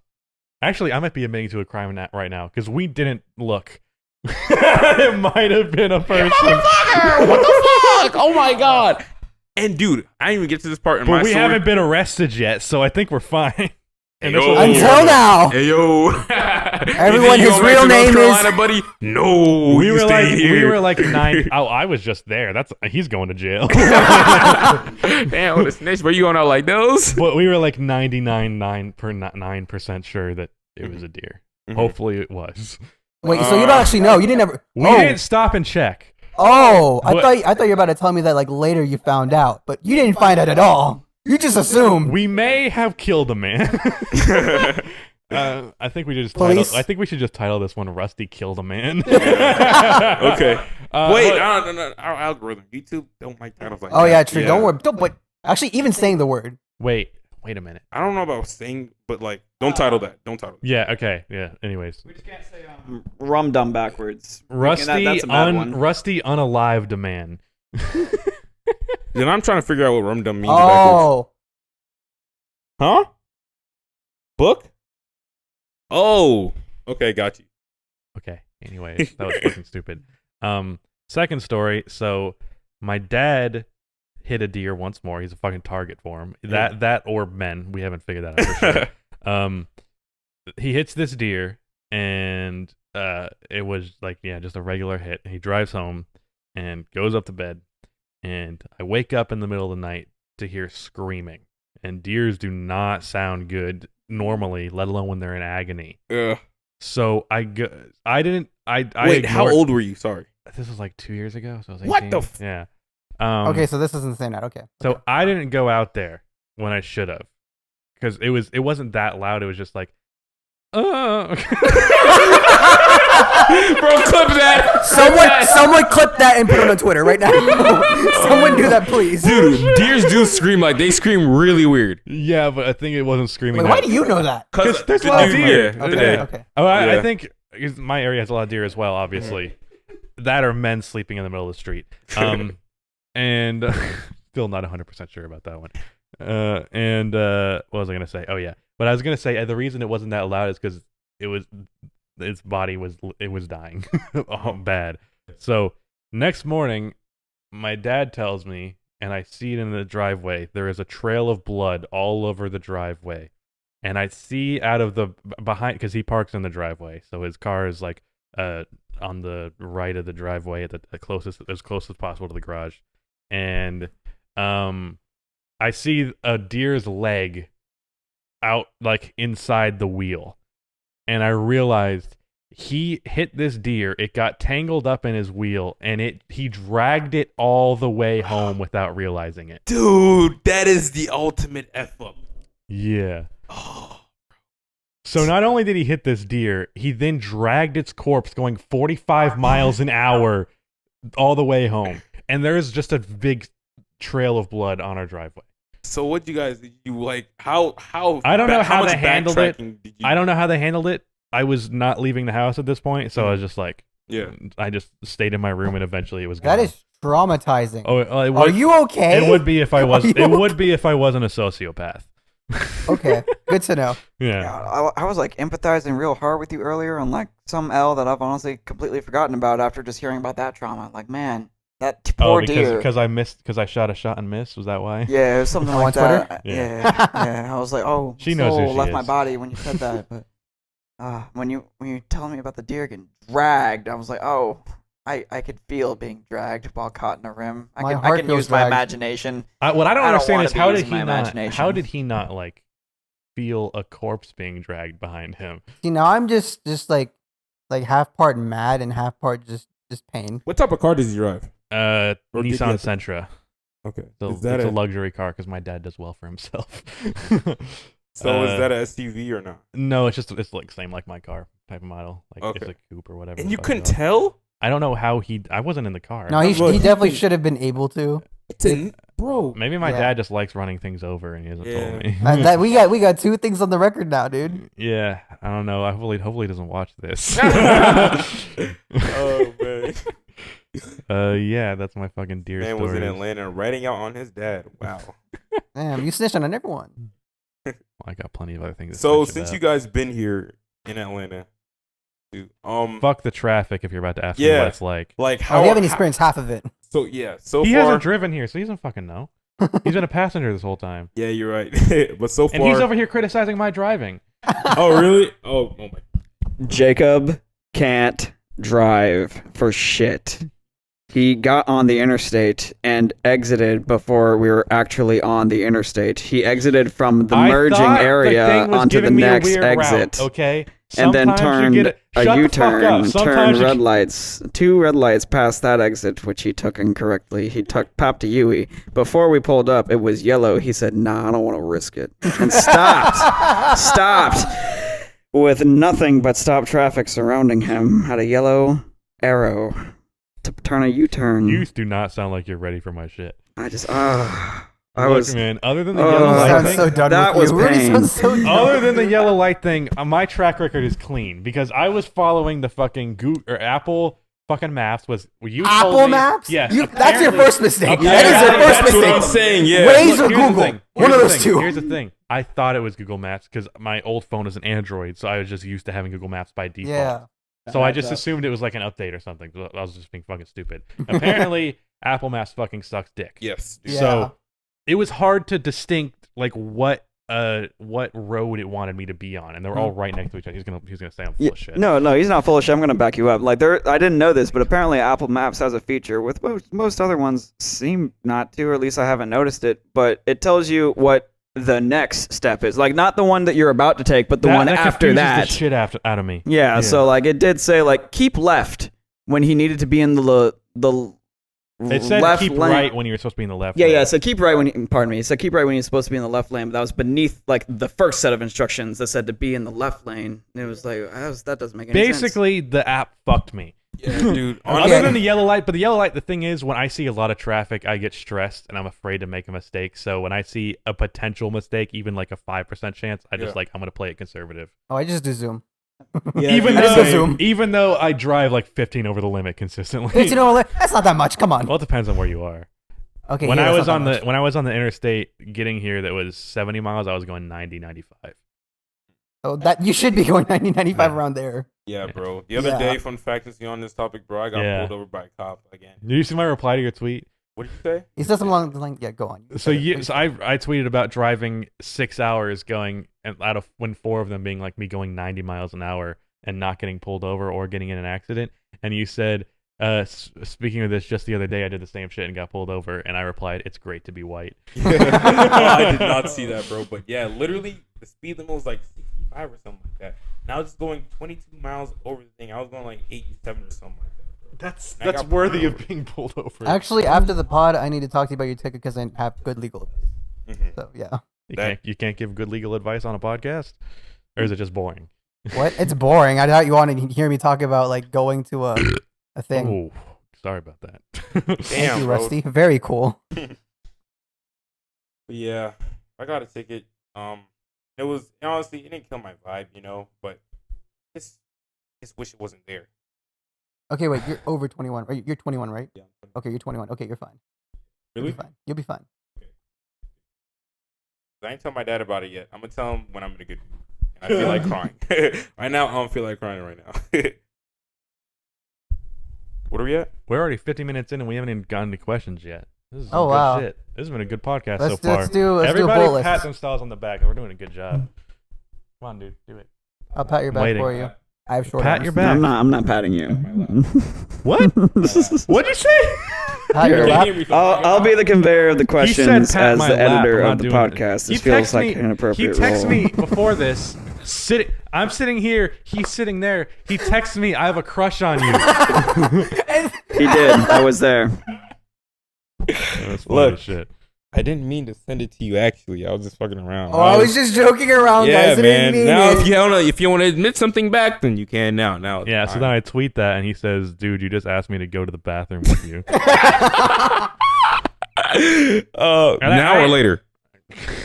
Actually, I might be admitting to a crime right now because we didn't look. It might have been a person. Motherfucker! What the fuck? Oh my god! And dude, I didn't even get to this part in my But we story. haven't been arrested yet, so I think we're fine. And this Yo. was a year Until ago. now. Hey yo! Everyone, You his going back real to North name is- Carolina, buddy. No, We you were stay like here. we were like 9. Oh, I was just there. He's going to jail. Damn, what a snitch! Where you going out like those? But we were like 99.9% sure that it was a deer. Mhm. Hopefully it was. Wait, so you don't actually know? You didn't ever? We oh, didn't stop and check. oh, But- I thought you were about to tell me that like later you found out, but you didn't find out at all. You just assumed. We may have killed a man. I think we just Police? I think we should just title this one "Rusty Killed a Man." Okay. Wait, but- no, our algorithm, YouTube don't like titles like that. Oh yeah, true. Don't worry. Don't. But actually, even saying the word. wait a minute. I don't know about saying, but like, don't title that. Don't title that. Yeah. Okay. Yeah. Anyways, rum dumb backwards. Rusty That's a bad one. Rusty unalived a man. Then I'm trying to figure out what rum dum means backwards. Oh, Huh? Book? Oh. Okay, got you. Okay. Anyways, that was fucking stupid. Second story. So my dad hit a deer once more. He's a fucking target for him. That or men. We haven't figured that out for sure. He hits this deer, and it was like, yeah, just a regular hit. He drives home and goes up to bed, and I wake up in the middle of the night to hear screaming. And deers do not sound good normally, let alone when they're in agony. Ugh. So I Wait, how ignored- old were you? Sorry. This was like 2 years ago, so I was 18. What the f- Yeah. okay. So this isn't saying that. Okay. So okay. I didn't go out there when I should have, because it wasn't that loud. It was just like, Bro, clip that. Someone clip that and put it on Twitter right now. Someone do that, please. Dude, deers do scream like they scream really weird. Yeah, but I think it wasn't screaming. Wait, why do you know that? Because there's a the lot of dude- deer. yeah, Okay. yeah. Okay. Oh, I Yeah. think 'cause my area has a lot of deer as well, obviously. That or men sleeping in the middle of the street. And still not 100% sure about that one. What was I going to say? Oh, yeah. But I was going to say the reason it wasn't that loud is because its body was dying. Oh, bad. So next morning, my dad tells me, and I see it in the driveway, there is a trail of blood all over the driveway. And I see out of the behind, because he parks in the driveway, so his car is like on the right of the driveway at the closest, as close as possible to the garage, and I see a deer's leg out like inside the wheel, and I realized he hit this deer. It got tangled up in his wheel, and he dragged it all the way home without realizing it. Dude, that is the ultimate F up. Yeah. So not only did he hit this deer, he then dragged its corpse going 45 miles an hour all the way home. And there's just a big trail of blood on our driveway. So what you guys, did you like, how I don't know how much they handled it. backtracking did you I don't know how they handled it. I was not leaving the house at this point, so I was just like, Yeah. I just stayed in my room, and eventually it was gone. That is traumatizing. Oh, Are you okay? It would be if I was. Are you It would be if I wasn't a sociopath. Okay, good to know. Yeah. Yeah, I was like empathizing real hard with you earlier on like some L that I've honestly completely forgotten about after just hearing about that trauma. Like, man, that poor deer. because I shot a shot and missed. Was that why? Yeah, it was something On like Twitter? that. Yeah. Yeah. I was like, oh, She knows who soul she left is. my body when you said that. But when you telling me about the deer getting dragged, I was like, oh, I could feel being dragged while caught in a rim. My I heart can feels use my dragged. imagination. What I don't I don't understand wanna is be how did using he my not? imagination. How did he not like feel a corpse being dragged behind him? See, now I'm just like half part mad and half part just pain. What type of car does he drive? Or did he Nissan have to- Sentra. Okay. So Is that it's a luxury car because my dad does well for himself. So is that a SUV or not? No, it's like same like my car type of model. Like Okay. it's a coupe or whatever. And the you fuck couldn't it was. tell? I don't know how I wasn't in the car. No, he Look, he definitely can- should have been able to. Bro. Maybe my Yeah. dad just likes running things over and he hasn't Yeah. told me. That we got two things on the record now, dude. Yeah, I don't know. Hopefully he doesn't watch this. Oh, man. Yeah, that's my fucking deer Man story. was in Atlanta writing out on his dad. Wow. Damn, you snitching on everyone. I got plenty of other things. To So snitch since about. you guys been here in Atlanta, dude, Fuck the traffic if you're about to ask me Yeah. what it's like. like Oh, how we haven't how- experienced half of it. So yeah, so He far hasn't driven here, so he doesn't fucking know. He's been a passenger this whole time. Yeah, you're right. But so far And he's over here criticizing my driving. Oh really? Oh my. Jacob can't drive for shit. He got on the interstate and exited before we were actually on the interstate. He exited from the I merging thought the area thing was onto the giving me a next weird exit. route, okay? And then Sometimes you turned get a shut the fuck U-turn, up. turned Sometimes you red lights, 2 red lights past that exit, which he took incorrectly. He popped a Yui. Before we pulled up, it was yellow. He said, nah, I don't want to risk it. And stopped with nothing but stop traffic surrounding him. Had a yellow arrow to turn a U-turn. You do not sound like you're ready for my shit. I just, Look, man, other than the Oh, yellow that light Sounds thing, so done that with was you. Rudy pain. sounds so done. other than the yellow light thing, my track record is clean because I was following the fucking Apple fucking maps. Was you Apple told me, Maps? Yes, That's your apparently- first mistake. Yeah, That is your first that's what I'm mistake. saying. Yeah. Waze Look, or here's the Google. thing. One Here's of the those thing. two. Here's the thing. I thought it was Google Maps because my old phone is an Android, so I was just used to having Google Maps by default. Yeah. So I just assumed it was like an update or something. I was just being fucking stupid. Apparently, Apple Maps fucking sucks dick. Yes. dude. Yeah. So it was hard to distinct like what road it wanted me to be on, and they were all right next to each other. He's gonna say I'm full of shit. No, he's not full of shit. I'm gonna back you up. Like I didn't know this, but apparently Apple Maps has a feature with most other ones seem not to, or at least I haven't noticed it. But it tells you what the next step is. Like not the one that you're about to take, but the one that after confuses that. the shit out of me. Yeah. So like it did say like keep left when he needed to be in the It said left keep lane. right when you were supposed to be in the left. Yeah, lane. yeah. So keep right when pardon me. So keep right when you're supposed to be in the left lane, but that was beneath like the first set of instructions that said to be in the left lane. And it was like that doesn't make any sense. Basically, the app fucked me. Yeah, dude. Other Honestly, than the yellow light, but the yellow light, the thing is, when I see a lot of traffic, I get stressed and I'm afraid to make a mistake. So when I see a potential mistake, even like a 5% chance, I just I'm gonna play it conservative. Oh, I just do Zoom. Yeah, even I just though, assume. even though I drive like 15 over the limit consistently. 15 over, that's not that much. Come on. Well, it depends on where you are. Okay. When yeah, I that's was not on that the when I was on the interstate getting here, that was 70 miles. I was going 90, 95. much. Oh, that you should be going 90, 95 Yeah. around there. yeah, bro. The other Yeah. day, fun fact is on this topic, bro. I got Yeah. pulled over by a cop again. Did you see my reply to your tweet? What did you say? He said something along the line. Yeah, go on. So I tweeted about driving 6 hours going and when 4 of them being like me going 90 miles an hour, and not getting pulled over or getting in an accident. And you said, speaking of this, just the other day I did the same shit and got pulled over, and I replied, "It's great to be white." I did not see that, bro. But yeah, literally the speed limit was like 65 or something like that. And I was just going 22 miles over the thing. I was going like 87 or something like that. That's worthy of being pulled over. Actually, after the pod, I need to talk to you about your ticket because I have good legal advice. Mm-hmm. So yeah. You can't give good legal advice on a podcast, or is it just boring? What? It's boring. I thought you wanted to hear me talk about like going to a thing. Oh, sorry about that. Thank you, bro. Rusty. Very cool. But yeah, I got a ticket. It was honestly, it didn't kill my vibe, but just wish it wasn't there. Okay, wait. You're over 21, right? You're 21, right? Yeah. Okay, you're 21. Okay, you're fine. Really? You'll be fine. I ain't tell my dad about it yet. I'm gonna tell him when I'm in a good mood. And I feel like crying. Right now, I don't feel like crying right now. What are we at? We're already 50 minutes in and we haven't even gotten to questions yet. This is some Oh, good wow. shit. This has been a good podcast so Let's far. do a Everybody bullet pat list. themselves on the back. We're doing a good job. Come on, dude. Do it. I'll pat your back Waiting. for you. I have short Pat arms. your No, back. I'm not patting you. What? What'd you say? Pat your lap. I'll be the conveyor of the questions pat as my the lap. editor I'm of not the doing it. podcast. He This feels texted like me- an appropriate He texted role. me before this. I'm sitting here. He's sitting there. He texts me, "I have a crush on you." He did. I was there. That's funny Look. as shit. I didn't mean to send it to you. Actually, I was just fucking around. Oh, I was just joking around, yeah, guys. I man. didn't mean Now, it. if you want to admit something back, then you can now. Now, it's Yeah. So fine. then I tweet that, and he says, "Dude, you just asked me to go to the bathroom with you." Now or later.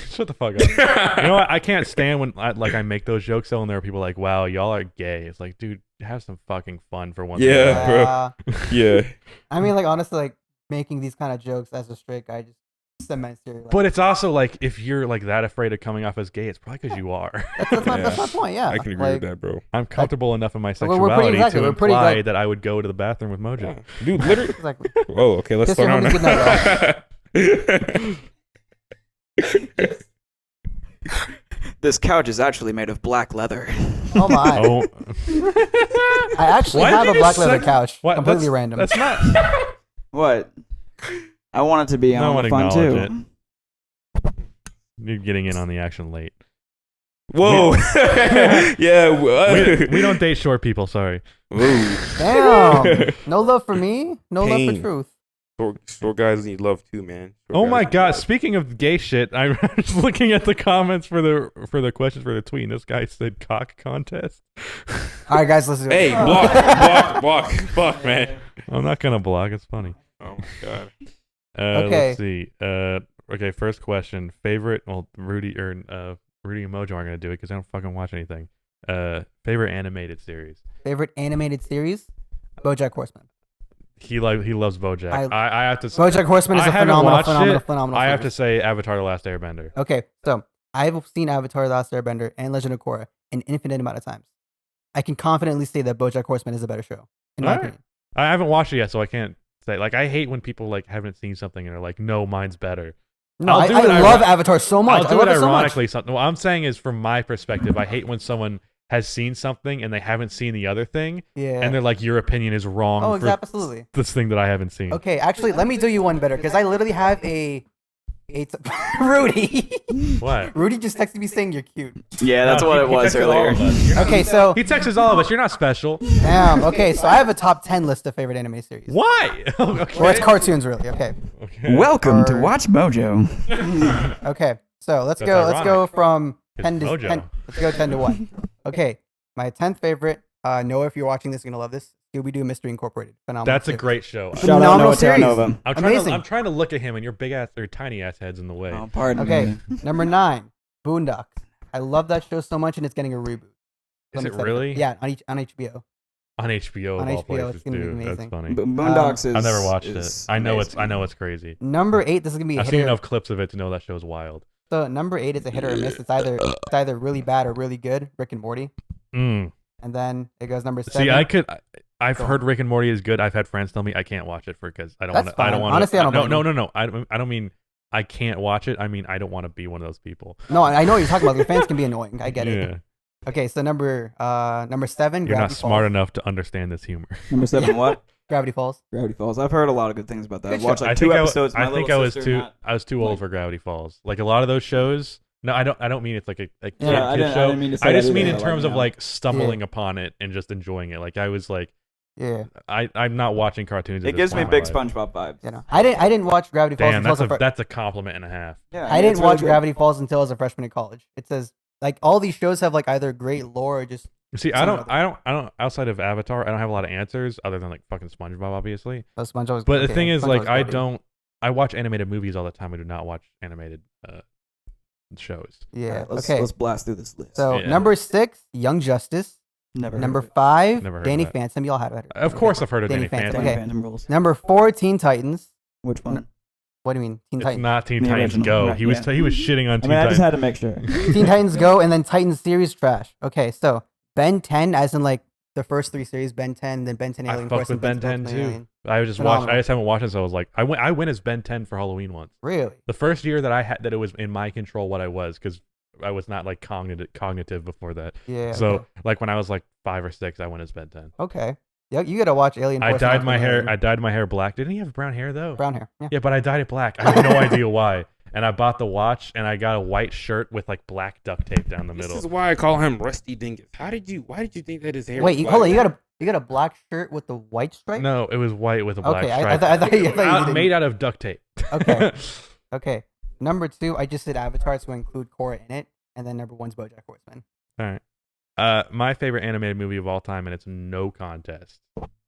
Shut the fuck up. You know what? I can't stand when I make those jokes though, and there are people like, "Wow, y'all are gay." It's like, dude, have some fucking fun for once. in a Yeah. while. bro. Yeah. I mean, like, honestly, like, making these kind of jokes as a straight guy just cements your, like, But it's also like, if you're like that afraid of coming off as gay, it's probably because you are. that's my point, yeah. I can agree Like, with that, bro. I'm comfortable enough in my We're sexuality pretty exactly, to we're pretty, imply like- that I would go to the bathroom with Mojo. Yeah. Dude, literally. Exactly. Whoa, okay, let's Kiss your start on homies that. This couch is actually made of black leather. Oh my. Oh, I actually Why have did a you black just leather say- couch. what? Completely That's- random. That's not. What? I want it to be No on one the fun acknowledge too. You're getting in on the action late. Whoa. Yeah. We don't date short people. Sorry. Ooh. Damn. No love for me. No love Pain. for truth. Short guys need love too, man. Short Oh guys my need god! love. Speaking of gay shit, I was looking at the comments for the questions for the tweet. And this guy said cock contest. All right, guys, let's do it. Hey, block. Fuck, man. I'm not gonna block. It's funny. Oh my god. Okay. Let's see. Okay. First question. Favorite? Well, Rudy and Mojo aren't gonna do it because they don't fucking watch anything. Favorite animated series. Favorite animated series? BoJack Horseman. He loves BoJack. I have to. BoJack Horseman is I a haven't phenomenal, watched phenomenal, it. phenomenal I have to series. say Avatar: The Last Airbender. Okay, so I've seen Avatar: The Last Airbender and Legend of Korra an infinite amount of times. I can confidently say that BoJack Horseman is a better show, in my Alright. opinion. I haven't watched it yet, so I can't say. Like, I hate when people like haven't seen something and are like, "No, mine's better." No, I'll I do it love Avatar so much. I'll I do love it it so much. ironically. Something. What I'm saying is, from my perspective, I hate when someone has seen something and they haven't seen the other thing, Yeah. and they're like, "Your opinion is wrong." Oh, for exactly, absolutely. this thing that I haven't seen. Okay, actually, let me do you one better because I literally have Rudy. What? Rudy just texted me saying you're cute. Yeah, that's No, what he- it he was texted all earlier. of us. You're not- Okay, so He texts all of us. You're not special. damn. Okay, so I have a top 10 list of favorite anime series. Why? Okay. Or it's cartoons, really. Okay. Okay. Welcome to Or- Watch Mojo. Okay. So let's That's go. Let's go ironic. from It's 10 to Mojo. 10. Let's go 10 to 1. Okay. My 10th favorite. Noah, if you're watching this, you're gonna love this. Scooby-Doo Mystery Incorporated. Phenomenal. That's a series. great show. Shout out Phenomenal Noah series. Terranova. Amazing. I'm trying to look at him, and your big ass or tiny ass head's in the way. Oh, pardon Okay. me. Number 9. Boondocks. I love that show so much, and it's getting a reboot. Is I'm it excited. really? Yeah, on HBO. On HBO of On all HBO, places, it's gonna be too. That's amazing. funny. Boondocks is. I've never watched it. is I know amazing. it's crazy. Number 8. This is gonna be a I've hit seen or- enough clips of it to know that show's wild. So number 8 is a hit or a miss. It's either really bad or really good. Rick and Morty. Mm. And then it goes number 7. See, I've Go heard Rick and Morty is good. I've had friends tell me I can't watch it because I don't That's want to. I don't fine. want. Honestly, I don't No, blame no, you. no, no. I don't mean I can't watch it. I mean I don't want to be one of those people. No, I know what you're talking about. Your fans can be annoying. I get Yeah. it. Okay, so number 7. You're not Gravity smart Falls. enough to understand this humor. Number 7, what? Gravity Falls. Gravity Falls. I've heard a lot of good things about that. I've Good watched show. like 2 episodes. I think I was too. I was too old like- for Gravity Falls. Like a lot of those shows. No, I don't mean it's like a kid, Yeah, I kid didn't- I show. didn't mean to say I that just mean either, in like, terms of no. like stumbling upon it and just enjoying it. Like I was like, Yeah. I'm not watching cartoons. at It this gives me point in big my life. SpongeBob vibes. You know, I didn't watch Gravity Falls Damn, until that's I was that's a compliment and a half. Yeah, I didn't it's watch really good. Gravity Falls until I was a freshman in college. It says like all these shows have like either great lore or just See, Some I don't. Outside of Avatar, I don't have a lot of answers other than like fucking SpongeBob, obviously. SpongeBob. Was, But the okay, thing is, SpongeBob like, was I goated. don't. I watch animated movies all the time. I do not watch animated shows. Yeah. Let's, okay. let's blast through this list. So Yeah. number 6, Young Justice. Never heard Number of it. 5, Never heard Danny of that. Phantom. Y'all had it. Of course, I've heard of Danny Danny Phantom, Phantom. okay. Phantom rules. Number 4, Teen Titans. Which one? What do you mean, Teen It's Titans? not Teen The Titans original, Go. right, He was yeah. he was shitting on I Teen mean, I just Titans. had to make sure. Teen Titans Go, and then Titans series trash. Okay, so Ben 10, as in like the first 3 series, Ben 10, then Ben 10 I Alien fuck Force, with and Ben 10 Force too. Alien. I just Phenomenal. I just haven't watched it, so I was like, I went as Ben 10 for Halloween once. Really? The first year that I had that it was in my control what I was, because I was not like cognitive before that. Yeah. So okay. like when I was like 5 or 6, I went as Ben 10. Okay. Yeah, you gotta watch Alien I Force. dyed and my hair. Alien. I dyed my hair black. Didn't he have brown hair though? Brown hair. Yeah. Yeah, but I dyed it black. I have no idea why. And I bought the watch, and I got a white shirt with like black duct tape down the This middle. is why I call him Rusty Dingus. Why did you think that his hair? Wait, was hold on. black? You got a black shirt with the white stripe? No, it was white with a black Okay, stripe. I thought you didn't. Made out of duct tape. Okay. Okay. Number 2, I just did Avatar, so I include Korra in it, and then number 1's BoJack Horseman. All right. My favorite animated movie of all time, and it's no contest.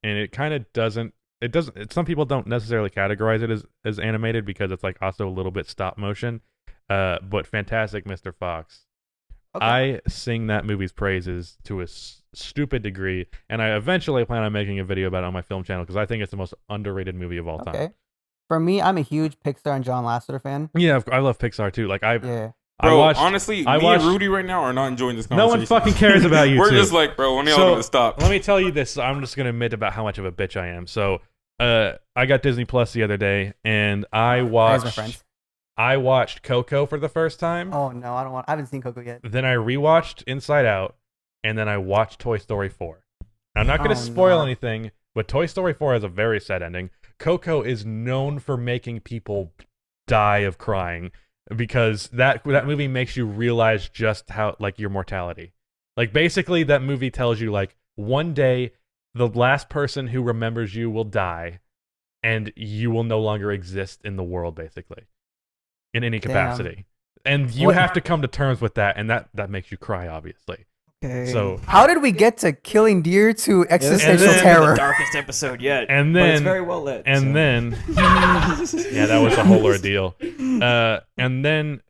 And it kind of doesn't. It doesn't. Some people don't necessarily categorize it as animated because it's like also a little bit stop motion. But Fantastic Mr. Fox. Okay. I sing that movie's praises to a stupid degree, and I eventually plan on making a video about it on my film channel because I think it's the most underrated movie of all time. Okay. For me, I'm a huge Pixar and John Lasseter fan. Yeah, I love Pixar too. Like I Bro, watched. honestly, I me watched- and Rudy right now are not enjoying this No conversation. one fucking cares about you We're two. just like, bro, when y'all So, gonna stop? Let me tell you this. I'm just gonna admit about how much of a bitch I am. So, I got Disney Plus the other day, and I There's my watched. friends. I watched Coco for the first time. Oh no, I haven't seen Coco yet. Then I rewatched Inside Out, and then I watched Toy Story 4. I'm not gonna Oh, spoil no. anything, but Toy Story 4 has a very sad ending. Coco is known for making people die of crying because that movie makes you realize just how like your mortality. Like basically that movie tells you like one day the last person who remembers you will die and you will no longer exist in the world basically in any capacity. And you What- have to come to terms with that, and that makes you cry obviously. Okay. So How did we get to killing deer to existential then- terror? The darkest episode yet. and but it's then very well lit. and so. then yeah, that was a whole ordeal. And then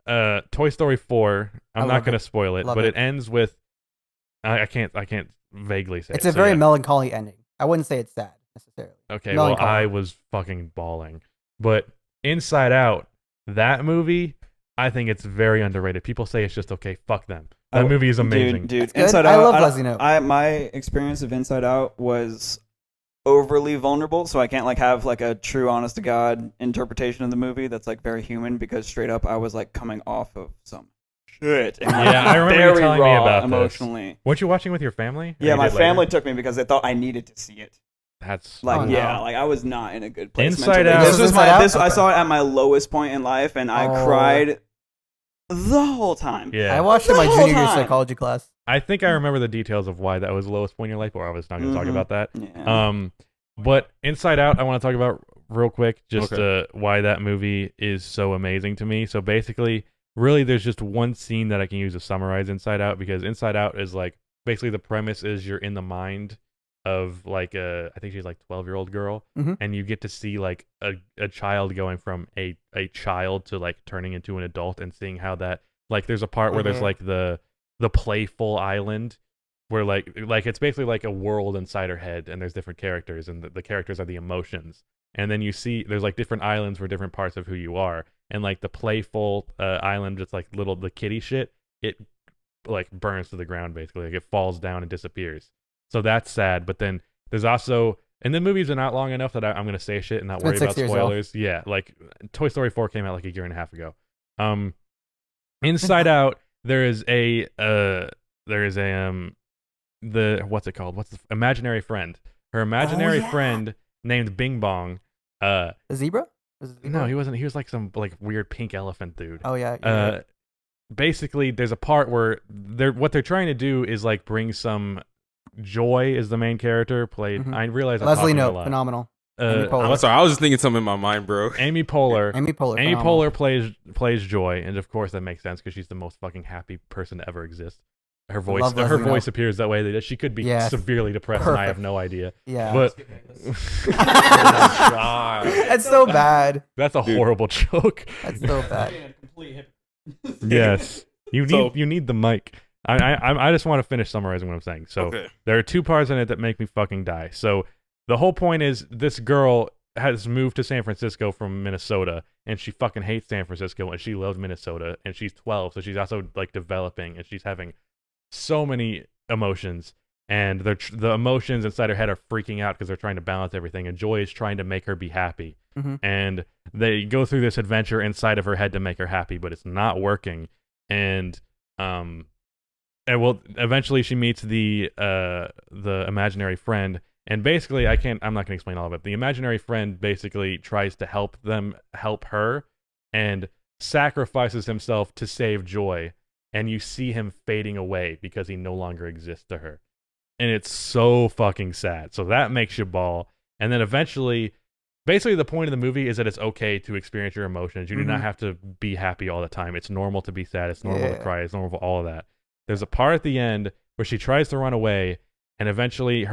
Toy Story 4, I'm I not love going to it. spoil it, Love but it. it ends with I can't vaguely say It's it. a So very yeah. melancholy ending. I wouldn't say it's sad necessarily. Okay, well, melancholy. I was fucking bawling. But Inside Out, that movie, I think it's very underrated. People say it's just okay, fuck them. That Oh, movie is amazing. Dude, It's good. Inside I Out. love don't- Leslie Knope. my experience of Inside Out was overly vulnerable, so I can't like have like a true, honest to god interpretation of the movie that's like very human because straight up I was like coming off of some shit. And, like, Yeah, I remember you very telling me raw about this. emotionally. Weren't you watching with your family? Or Yeah, you my did later? family took me because they thought I needed to see it. That's Like, Oh, no. yeah, like I was not in a good place. Inside mentally. Out- This was Inside my. Out? This I Okay. saw it at my lowest point in life, and I Oh. cried the whole time. Yeah. I watched it in my The whole junior year time. psychology class. I think I remember the details of why that was the lowest point in your life, or I was not going to talk Mhm. about that. Yeah. But Inside Out, I want to talk about real quick, just why that movie is so amazing to me. So basically, really, there's just one scene that I can use to summarize Inside Out, because Inside Out is like basically the premise is you're in the mind of like I think she's like 12-year-old girl, Mhm. and you get to see like a child going from a child to like turning into an adult, and seeing how that like there's a part where there's Mhm. like the playful island where like it's basically like a world inside her head, and there's different characters, and the characters are the emotions, and then you see there's like different islands for different parts of who you are, and like the playful island, just like the kitty shit, it like burns to the ground basically, like it falls down and disappears. So that's sad. But then there's also, and the movie's been out long enough that I'm gonna say shit and not It's been worry 6 about years old. spoilers. Yeah, like Toy Story 4 came out like a year and a half ago. Inside Out, there is a there is a what's it called? What's the imaginary friend? Her imaginary friend named Bing Bong. A zebra? Was it a zebra? No, he wasn't. He was like some like weird pink elephant dude. Oh yeah. You're right. Basically, there's a part where what they're trying to do is like bring some Joy is the main character played. Mhm. I realize I'm Leslie talking a Knope, lot. phenomenal. Amy Poehler. I'm sorry, I was just thinking something in my mind, bro. Amy Poehler. Amy Poehler. Amy phenomenal. Poehler plays Joy, and of course that makes sense because she's the most fucking happy person to ever exist. Her voice, love her Leslie voice Knope. appears that way. That she could be Yes. severely depressed, and I have Perfect. no idea. Yeah. But That's so bad. that's a horrible joke. That's so bad. Yes, you need So- you need the mic. I just want to finish summarizing what I'm saying. So Okay. there are two parts in it that make me fucking die. So the whole point is this girl has moved to San Francisco from Minnesota, and she fucking hates San Francisco, and she loves Minnesota, and she's 12, so she's also like developing, and she's having so many emotions, and the emotions inside her head are freaking out because they're trying to balance everything, and Joy is trying to make her be happy, Mhm. and they go through this adventure inside of her head to make her happy, but it's not working, and well, eventually she meets the imaginary friend, and basically I'm not gonna explain all of it. The imaginary friend basically tries to help her, and sacrifices himself to save Joy, and you see him fading away because he no longer exists to her, and it's so fucking sad. So that makes you bawl, and then eventually. Basically, the point of the movie is that it's okay to experience your emotions. You do not have to be happy all the time. It's normal to be sad. It's normal to cry. It's normal for all of that. There's a part at the end where she tries to run away, and eventually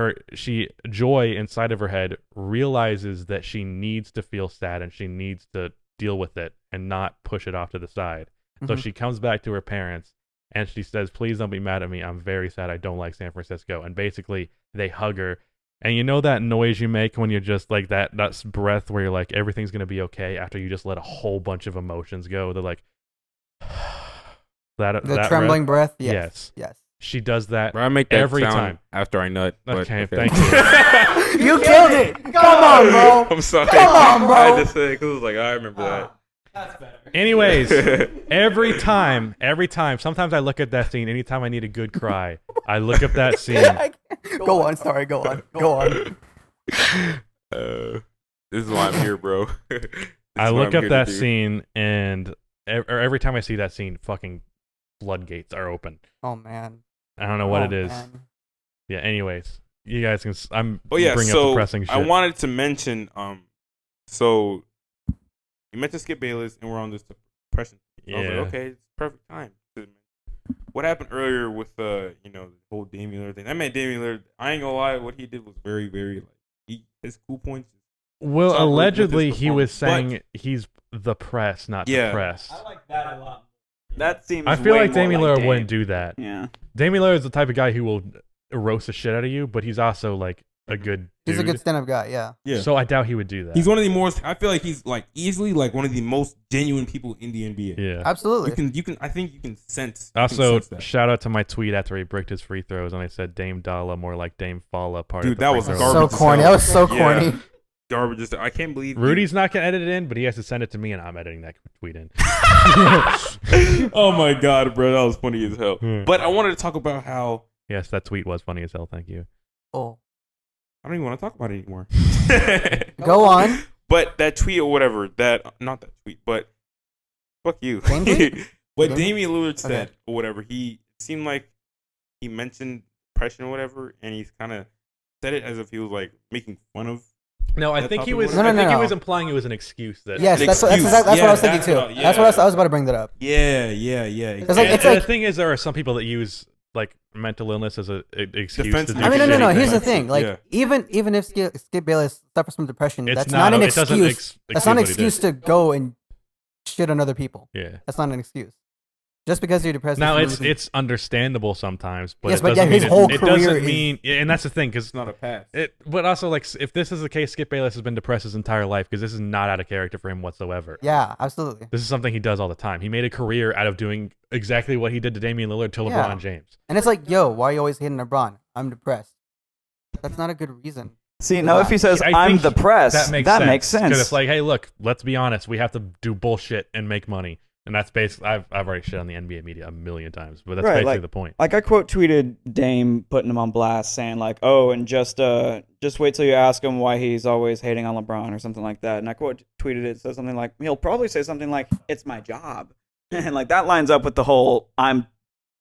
Joy inside of her head realizes that she needs to feel sad and she needs to deal with it and not push it off to the side. So she comes back to her parents and she says, "Please don't be mad at me. I'm very sad. I don't like San Francisco." And basically, they hug her. And you know that noise you make when you're just like that breath where you're like, everything's going to be okay after you just let a whole bunch of emotions go. They're like, The trembling breath. Yes. Yes. She does that Bro, I make that every sound time. after I nut. But Okay, thank you. You killed it. Come on, bro. I'm sorry. Come on, bro. I had to say it 'cause it was like, I remember that. Anyways, every time, sometimes I look at that scene. Anytime I need a good cry, I look up that scene. Go on. Sorry. Go on. This is why I'm here, bro. This I is what look I'm up here that to do. scene, and every time I see that scene, fucking floodgates are open. Oh man. I don't know what it is. Man. Yeah. Anyways, you guys can. I'm Oh yeah, bringing up so depressing shit. I wanted to mention, so you mentioned Skip Bayless, and we're on this depression. I was like, Yeah. okay, it's perfect time. What happened earlier with the whole Damian Lillard thing? I mean, Damian Lillard. I ain't gonna lie, what he did was very, very his cool points. Well, Top with allegedly, his he was performance, saying he's the press, not Yeah. depressed. like that a lot. That seems. I feel way like more Damian like Lillard Dame. wouldn't do that. Yeah. Damian Lillard is the type of guy who will roast the shit out of you, but he's also like a good dude. He's a good stand-up guy. Yeah. Yeah. So I doubt he would do that. He's one of the most. I feel like he's like easily like one of the most genuine people in the NBA. Yeah. Absolutely. You can. I think you can sense. Also, that. shout out to my tweet after he bricked his free throws, and I said Dame Dalla more like Dame Falla. Part Dude, of the that free was throws. So garbage as corny. hell. That was so Yeah. corny. Garbage. I can't believe Rudy's not gonna edit it in, but he has to send it to me, and I'm editing that tweet in. Oh my god, bro, that was funny as hell. Hmm. But I wanted to talk about how Yes, that tweet was funny as hell. Thank you. Oh. I don't even want to talk about it anymore. Go on. But that tweet or whatever, not that tweet, but fuck you. Dame tweet? What Dame? Damian Lillard said Okay. or whatever, he seemed like he mentioned depression or whatever, and he's kind of said it as if he was like making fun of. No, I That think he topic was. was- No, I think no. he was implying it was an excuse. That Yes, An that's what excuse. I was Yeah, thinking too. that's what- That's what I was about to bring that up. Yeah. It's like- And it's like- the thing is, there are some people that use like mental illness as an excuse Defense to do I mean, shitty no. things. Here's the thing. Like, Yeah. even if Skip Bayless suffers from depression, It's that's not an it doesn't excuse. That's not an what he did. excuse to go and shit on other people. Yeah. That's not an excuse. Just because you're depressed. Now doesn't mean- it's understandable sometimes, but Yes, it but doesn't yeah, his mean whole it career doesn't is- mean, and that's the thing, because It's not a pass. but also like if this is the case, Skip Bayless has been depressed his entire life because this is not out of character for him whatsoever. Yeah, absolutely. This is something he does all the time. He made a career out of doing exactly what he did to Damian Lillard to Yeah. LeBron James. And it's like, yo, why are you always hating LeBron? I'm depressed. That's not a good reason. See, now if he says I I'm think depressed, That makes sense. sense. Because it's like, hey, look, let's be honest. We have to do bullshit and make money. And that's basically I've already shit on the NBA media a million times, but that's Right, basically like- the point. Like I quote tweeted Dame putting him on blast, saying like, "Oh, and just wait till you ask him why he's always hating on LeBron or something like that." And I quote tweeted it, says something like, he'll probably say something like, "It's my job," and like that lines up with the whole "I'm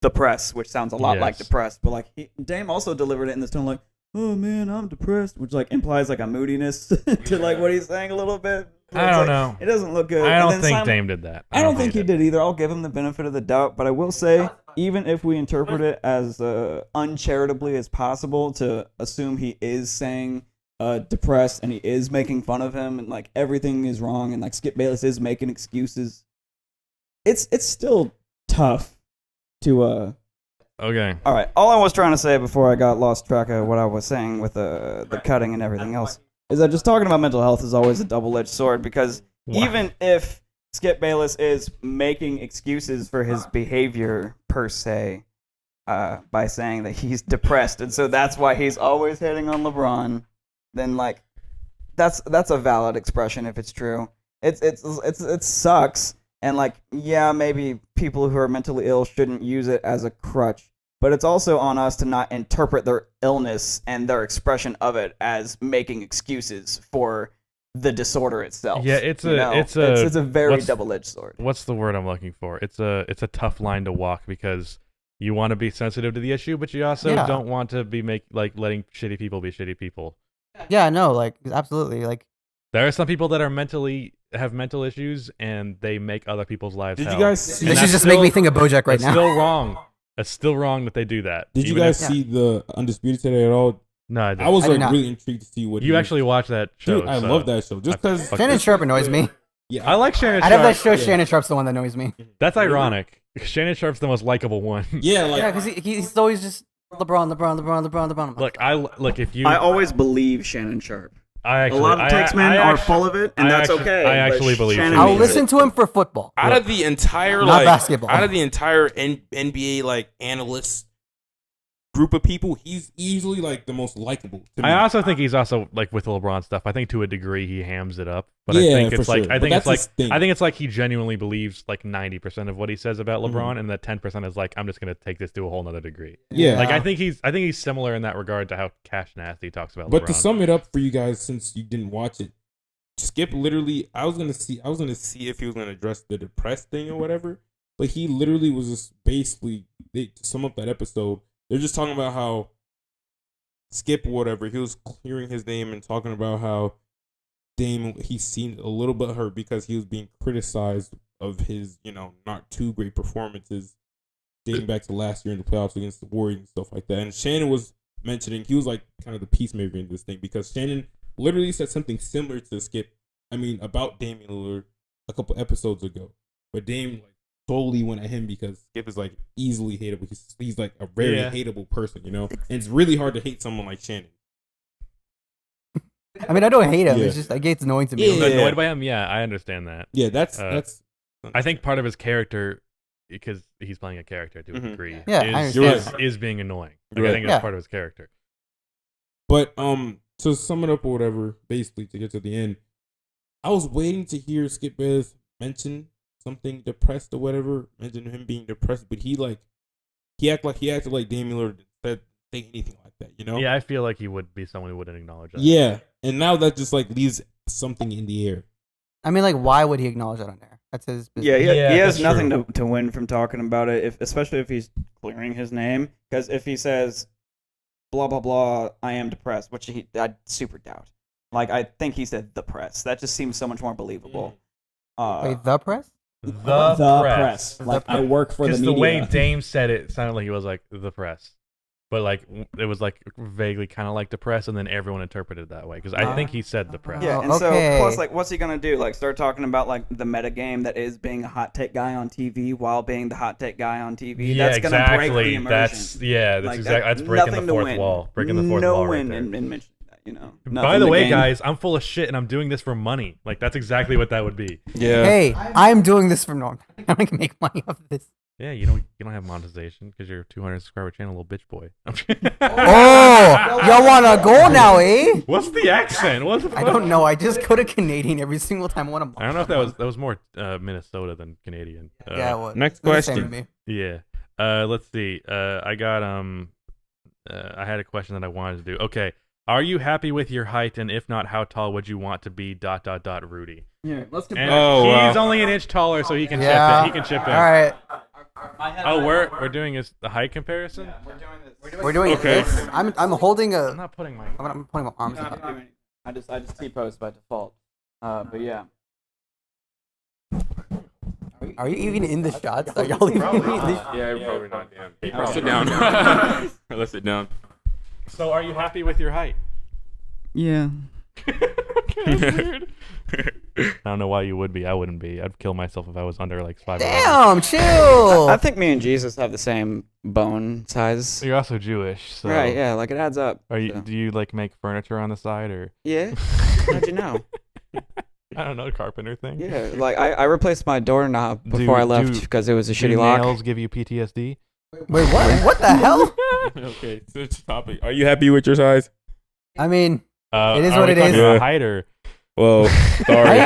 depressed," which sounds a lot like Yes. depressed, but like Dame also delivered it in this tone like, "Oh man, I'm depressed," which like implies like a moodiness to like what he's saying a little bit. I It's don't like, know. It doesn't look good. I And don't then think Dame did that. I don't think he it. did either. I'll give him the benefit of the doubt, but I will say, even if we interpret it as uncharitably as possible to assume he is saying depressed and he is making fun of him and like everything is wrong and like Skip Bayless is making excuses, it's still tough to Okay. All right, all I was trying to say before I got lost track of what I was saying with the cutting and everything else is that just talking about mental health is always a double-edged sword because Wow. even if Skip Bayless is making excuses for his behavior per se by saying that he's depressed and so that's why he's always hitting on LeBron, then like that's a valid expression if it's true. It sucks and like yeah, maybe people who are mentally ill shouldn't use it as a crutch. But it's also on us to not interpret their illness and their expression of it as making excuses for the disorder itself. Yeah, it's you know? it's a very what's- double-edged sword. What's the word I'm looking for? It's a tough line to walk because you want to be sensitive to the issue, but you also Yeah. don't want to be letting shitty people be shitty people. Yeah, no, like absolutely, like There are some people that have mental issues and they make other people's lives Did hell. you guys see? And this that's just make me still- think of BoJack right It's now. still wrong. It's still wrong that they do that. Did you Even guys if- see the Undisputed today at all? No, I didn't. I was I did like not. really intrigued to see what You he actually watched that show. Dude, I so love that show just because. fuck Shannon this. Sharp annoys me. Yeah, I like Shannon Out of that Sharp. show, Shannon Sharp's the one that annoys me. That's ironic. Shannon Sharp's the most likable one. Yeah, like Yeah, because he's always just LeBron. Look, if you, I always believe Shannon Sharp. I actually, a lot of I- takes men I are actually- full of it, and I that's actually- okay. I but actually believe Shannon Shannon I'll means listen it. to him for football. Out of the entire Not like basketball. out of the entire NBA like analyst group of people, he's easily like the most likable. To me. I also think he's also like with the LeBron stuff. I think to a degree he hams it up, but Yeah, I think for it's like sure. I But think it's that's like his thing. I think it's like he genuinely believes like 90% of what he says about Mhm. LeBron, and that 10% is like I'm just gonna take this to a whole nother degree. Yeah. Like I think he's similar in that regard to how Cash Nasty talks about But LeBron. to sum it up for you guys, since you didn't watch it, Skip literally, I was gonna see if he was gonna address the depressed thing or whatever. But he literally was just basically, to sum up that episode, they're just talking about how Skip or whatever, he was clearing his name and talking about how Dame, he seemed a little bit hurt because he was being criticized of his, not too great performances dating back to last year in the playoffs against the Warriors and stuff like that. And Shannon was mentioning, he was like kind of the peacemaker in this thing because Shannon literally said something similar to Skip, about Damian Lillard a couple episodes ago. But Dame like totally went at him because Skip is like easily hateable. He's like a very Yeah. hateable person, And it's really hard to hate someone like Shannon. I mean, I don't hate him. Yeah. It's just like it's annoying to me. I'm Yeah. annoyed by him. Yeah, I understand that. Yeah, that's I think part of his character, because he's playing a character to a Mhm. degree, Yeah, I is, understand. is being annoying. Like, Right. I think that's Yeah. part of his character. But to sum it up or whatever, basically to get to the end, I was waiting to hear Skip Bayless mention something depressed or whatever, mention him being depressed, but he acted like Damian Lillard said say anything like that, Yeah, I feel like he would be someone who wouldn't acknowledge that. Yeah, and now that just like leaves something in the air. I mean, like, why would he acknowledge that on there? That's his business. Yeah, Yeah, he has that's nothing to win from talking about it, especially if he's clearing his name. Because if he says, blah, blah, blah, I am depressed, which I super doubt. Like, I think he said the press. That just seems so much more believable. Wait, the press? The, press. Like, I work for the Because media. the way Dame said it sounded like he was like the press, but like it was like vaguely kind of like the press, and then everyone interpreted it that way. Because I think he said the press. Yeah, Oh, and okay. so plus, like, what's he gonna do? Like, start talking about like the meta game that is being a hot take guy on TV while being the hot take guy on TV. Yeah, That's gonna break the immersion. That's Like, that's breaking nothing the to fourth win. wall. Breaking the fourth no wall right win there. in mentioning that. By Nothing the to way, gain. guys, I'm full of shit, and I'm doing this for money. Like that's exactly what that would be. yeah. Hey, I'm doing this for no. I'm gonna make money off of this. Yeah, you don't have monetization because you're a 200 subscriber channel, little bitch boy. Oh, y'all wanna go now, eh? What's the accent? What's the I don't know. I just go to Canadian every single time I want to. I don't know if that was more Minnesota than Canadian. Yeah, well, Next it's the same question. to me. Yeah. Let's see. I got I had a question that I wanted to do. Okay. Are you happy with your height, and if not, how tall would you want to be? ... Rudy. Yeah, let's And compare. he's only an inch taller, so he can Yeah. chip in. He can chip in. All right. Oh, we're doing the height comparison. We're doing Okay. this. I'm holding I'm a. not putting my. I'm putting my arms up. I just T-pose by default. But yeah. Are you even in the shots? Are y'all even in the Yeah, probably not. Damn. Let's sit down. Let's sit down. So, are you happy with your height? Yeah. Okay, that's weird. I don't know why you would be. I wouldn't be. I'd kill myself if I was under like 5'11". Damn, chill. I think me and Jesus have the same bone size. You're also Jewish, so Right, yeah, like it adds up. Are you? so. Do you like make furniture on the side, or Yeah. How'd you know? I don't know, carpenter thing? Yeah, like I replaced my doorknob before I left because it was a Do shitty lock. nails give you PTSD? Wait, what? What the hell? Okay, switch topic. Are you happy with your size? I mean, It is are what we it talking is. about height or? Well, sorry.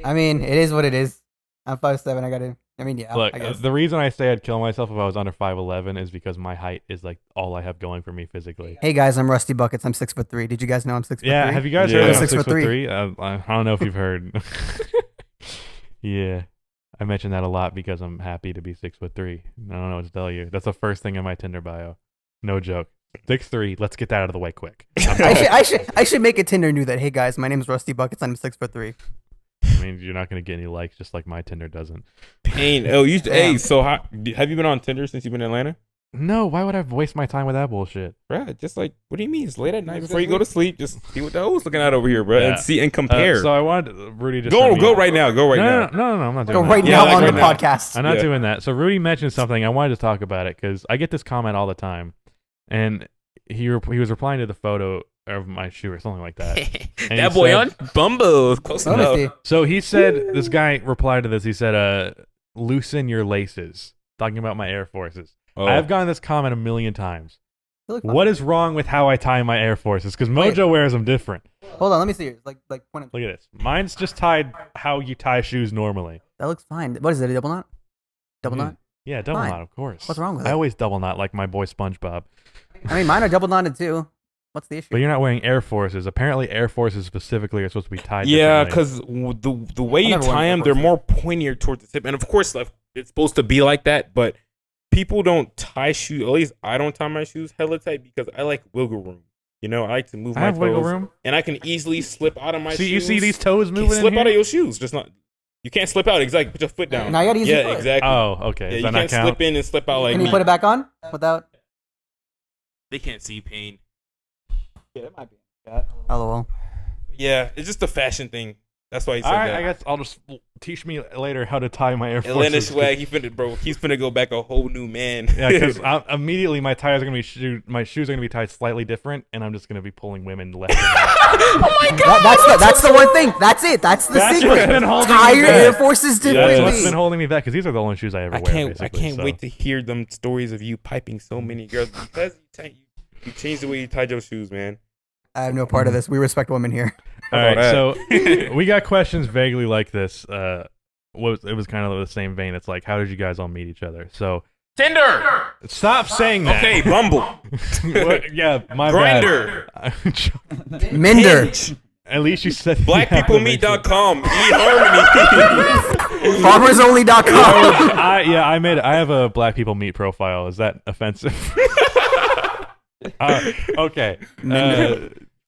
I mean, it is what it is. I'm 5'7". I gotta. I mean, yeah. Look, I guess. the reason I say I'd kill myself if I was under 5'11" is because my height is like all I have going for me physically. Hey guys, I'm Rusty Buckets. I'm 6'3". Did you guys know I'm 6'3"? Yeah, have you guys Yeah. heard I'm I'm 6'3". 6'3"? I don't know if you've heard. Yeah, I mention that a lot because I'm happy to be 6'3". I don't know what to tell you. That's the first thing in my Tinder bio. No joke. 6'3". Let's get that out of the way quick. I should make a Tinder new that. Hey guys, my name is Rusty Buckets. I'm 6'3". I mean, you're not gonna get any likes, just like my Tinder doesn't. Pain. Oh, hey, so have you been on Tinder since you've been in Atlanta? No, why would I waste my time with that bullshit? Right, just like, what do you mean? It's late at night before you go to sleep. Just see what the hoes looking at over here, bro, Yeah. and see and compare. So I wanted Rudy to go right now. Go right now. No, I'm not doing Go that. right Yeah, now like on right the now. podcast. I'm not Yeah. doing that. So Rudy mentioned something. I wanted to talk about it because I get this comment all the time, and he was replying to the photo of my shoe or something like that. And That he boy said- on Bumble. Close Let me enough. see. So he said, this guy replied to this. He said, "Loosen your laces," talking about my Air Forces. Oh. I've gotten this comment a million times. They look fine. What is wrong with how I tie my Air Forces? Because Mojo wears them different. Hold on, let me see yours. Like point it. Look at this. Mine's just tied how you tie shoes normally. That looks fine. What is it? A double knot? Double Mhm. knot? Yeah, double Fine. knot, of course. What's wrong with I it? always double knot like my boy SpongeBob. I mean, mine are double knotted too. What's the issue? But you're not wearing Air Forces. Apparently, Air Forces specifically are supposed to be tied. Yeah, differently. because the way I you never worn tie them, Air they're Forces. more pointier towards the tip, and of course, like, it's supposed to be like that. But people don't tie shoes. At least I don't tie my shoes hella tight because I like wiggle room. You know, I like to move I my have toes, wiggle room. and I can easily slip out of my shoes. See, you see these toes You moving slip in out here? of your shoes. Just not. You can't slip out. Exactly. Put your foot down. Now you gotta use your Yeah, foot. exactly. Oh, okay. Yeah, Does you that not can't count? slip in and slip out like Can you me. put it back on without? They can't see pain. Yeah, it might be. LOL. Yeah, it's just a fashion thing. That's why he said All right, that. I guess I'll just teach me later how to tie my Air Atlanta Forces. swag. He's finna go back a whole new man. Yeah, because immediately my tires are gonna be my shoes are gonna be tied slightly different, and I'm just gonna be pulling women left. And right. That's the one thing. That's it. That's the That's secret. what's been holding Tie me your back. Air Forces That's differently. what's been holding me back because these are the only shoes I ever I wear. can't basically, so. wait to hear them stories of you piping so many girls because you changed the way you tied your shoes, man. I have no part of this. We respect women here. All How right, about so we got questions vaguely like this. It was kind of the same vein. It's like, how did you guys all meet each other? So Tinder. stop saying that. Okay, Bumble. What? Yeah, my Grindr. bad. Minder. At least you said BlackPeopleMeet.com. eHarmony. FarmersOnly.com. I have a Black People Meet profile. Is that offensive? Okay.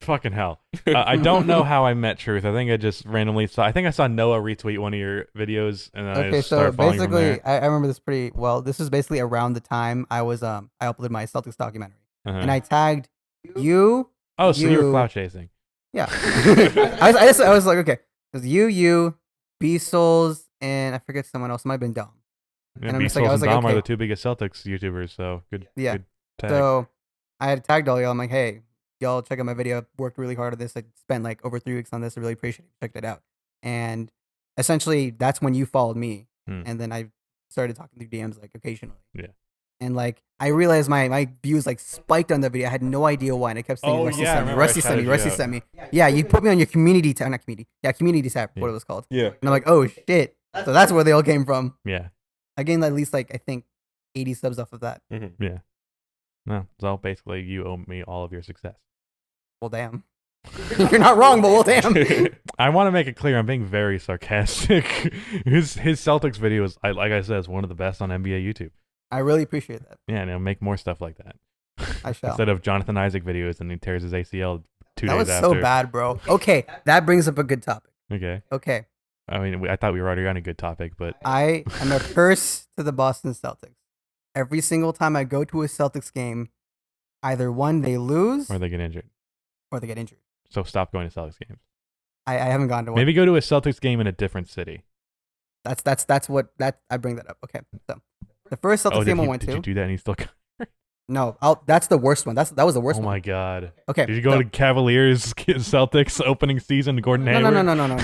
Fucking hell. I don't know how I met Truth. I think I just randomly saw. I think I saw Noah retweet one of your videos, and then I Okay, just so started following from basically, there. I remember this pretty well. This was basically around the time I was I uploaded my Celtics documentary, Uh-huh. and I tagged you. Oh, so you were you- clout chasing. Yeah, I was like, okay, it was you, B Souls, and I forget someone else. It might have been Dom. Yeah, And I'm B just like- I Souls was and like, Dom are okay. the two biggest Celtics YouTubers, so good. Yeah. Good tag. So I had tagged all y'all. I'm like, hey, y'all check out my video. Worked really hard on this. I spent like over 3 weeks on this. I really appreciate it. Checked it out. And essentially, that's when you followed me. Hmm. And then I started talking through DMs like occasionally. Yeah. And like I realized my views like spiked on the video. I had no idea why, and I kept saying Oh, Rusty yeah, I sent me, remember I Rusty sent me, shouted Rusty you out. sent me. Yeah, you put me on your community tab, not community. Yeah, community tab, Yeah. what it was called. Yeah. And I'm like, oh shit. So that's where they all came from. Yeah. I gained at least like I think 80 subs off of that. Yeah. No, so basically you owe me all of your success. Well, damn. You're not wrong, but well, damn. I want to make it clear I'm being very sarcastic. his Celtics video is, like I said, is one of the best on NBA YouTube. I really appreciate that. Yeah, and he'll make more stuff like that. I shall. Instead of Jonathan Isaac videos and he tears his ACL 2 That days was after. so bad, bro. Okay, that brings up a good topic. Okay. Okay, I mean, I thought we were already on a good topic, but I am a curse to the Boston Celtics. Every single time I go to a Celtics game, either one, they lose or they get injured. or they get injured. So stop going to Celtics games. I haven't gone to one. Maybe go to a Celtics game in a different city. That's what I bring that up. Okay, so the first Celtics game I went did to. you do that and he still No, that's the worst one. That was the worst Oh one. my god. Okay. Did you go to Cavaliers Celtics opening season Gordon No, Hayward? no.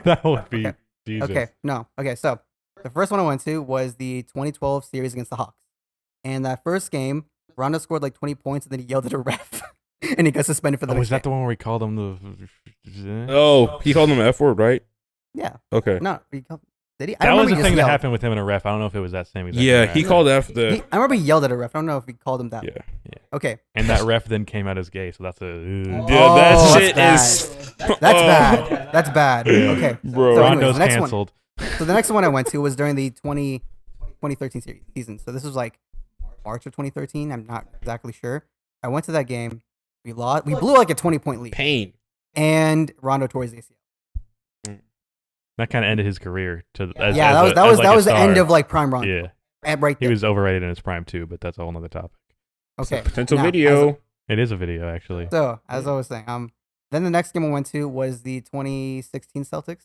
That would be Okay. Jesus. Okay, no. Okay, so the first one I went to was the 2012 series against the Hawks. And that first game, Rondo scored like 20 points and then he yelled at a ref. And he got suspended for the Oh, next is that the game. one where we called him the Oh, he called him an F word, right? Yeah. Okay. No, did he? I That remember was the he just thing that yelled. happened with him and a ref. I don't know if it was that same exact Yeah, ref. he called F the. I remember he yelled at a ref. I don't know if he called him that. Yeah. Okay. And that ref then came out as gay, so that's a Yeah, Oh, that shit that's is. That's bad. That's bad. Okay. Bro. So anyways, Rondo's the next one- canceled. So the next one I went to was during the 2013 season. So this was like March of 2013. I'm not exactly sure. I went to that game. We lost. We blew like a 20-point lead. Pain. And Rondo tore his ACL. That kind of ended his career. That was the end of like prime Rondo. Yeah, And right he there. was overrated in his prime too, but that's a whole nother topic. Okay. Potential Now, video. It is a video actually. So as I was saying, then the next game I went to was the 2016 Celtics.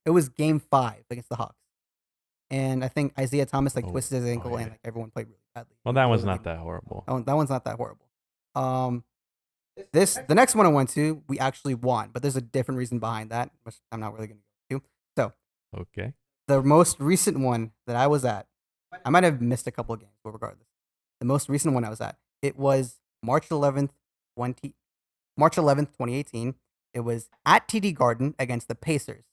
It was game 5 against the Hawks. And I think Isaiah Thomas like Oh, twisted his ankle yeah. and like everyone played really badly. Well, that one's Really not that horrible. That one's not that horrible. The next one I went to, we actually won, but there's a different reason behind that, which I'm not really going to go into. So Okay. the most recent one that I was at, I might have missed a couple of games, but regardless, the most recent one I was at, it was March 11th, 2018. It was at TD Garden against the Pacers.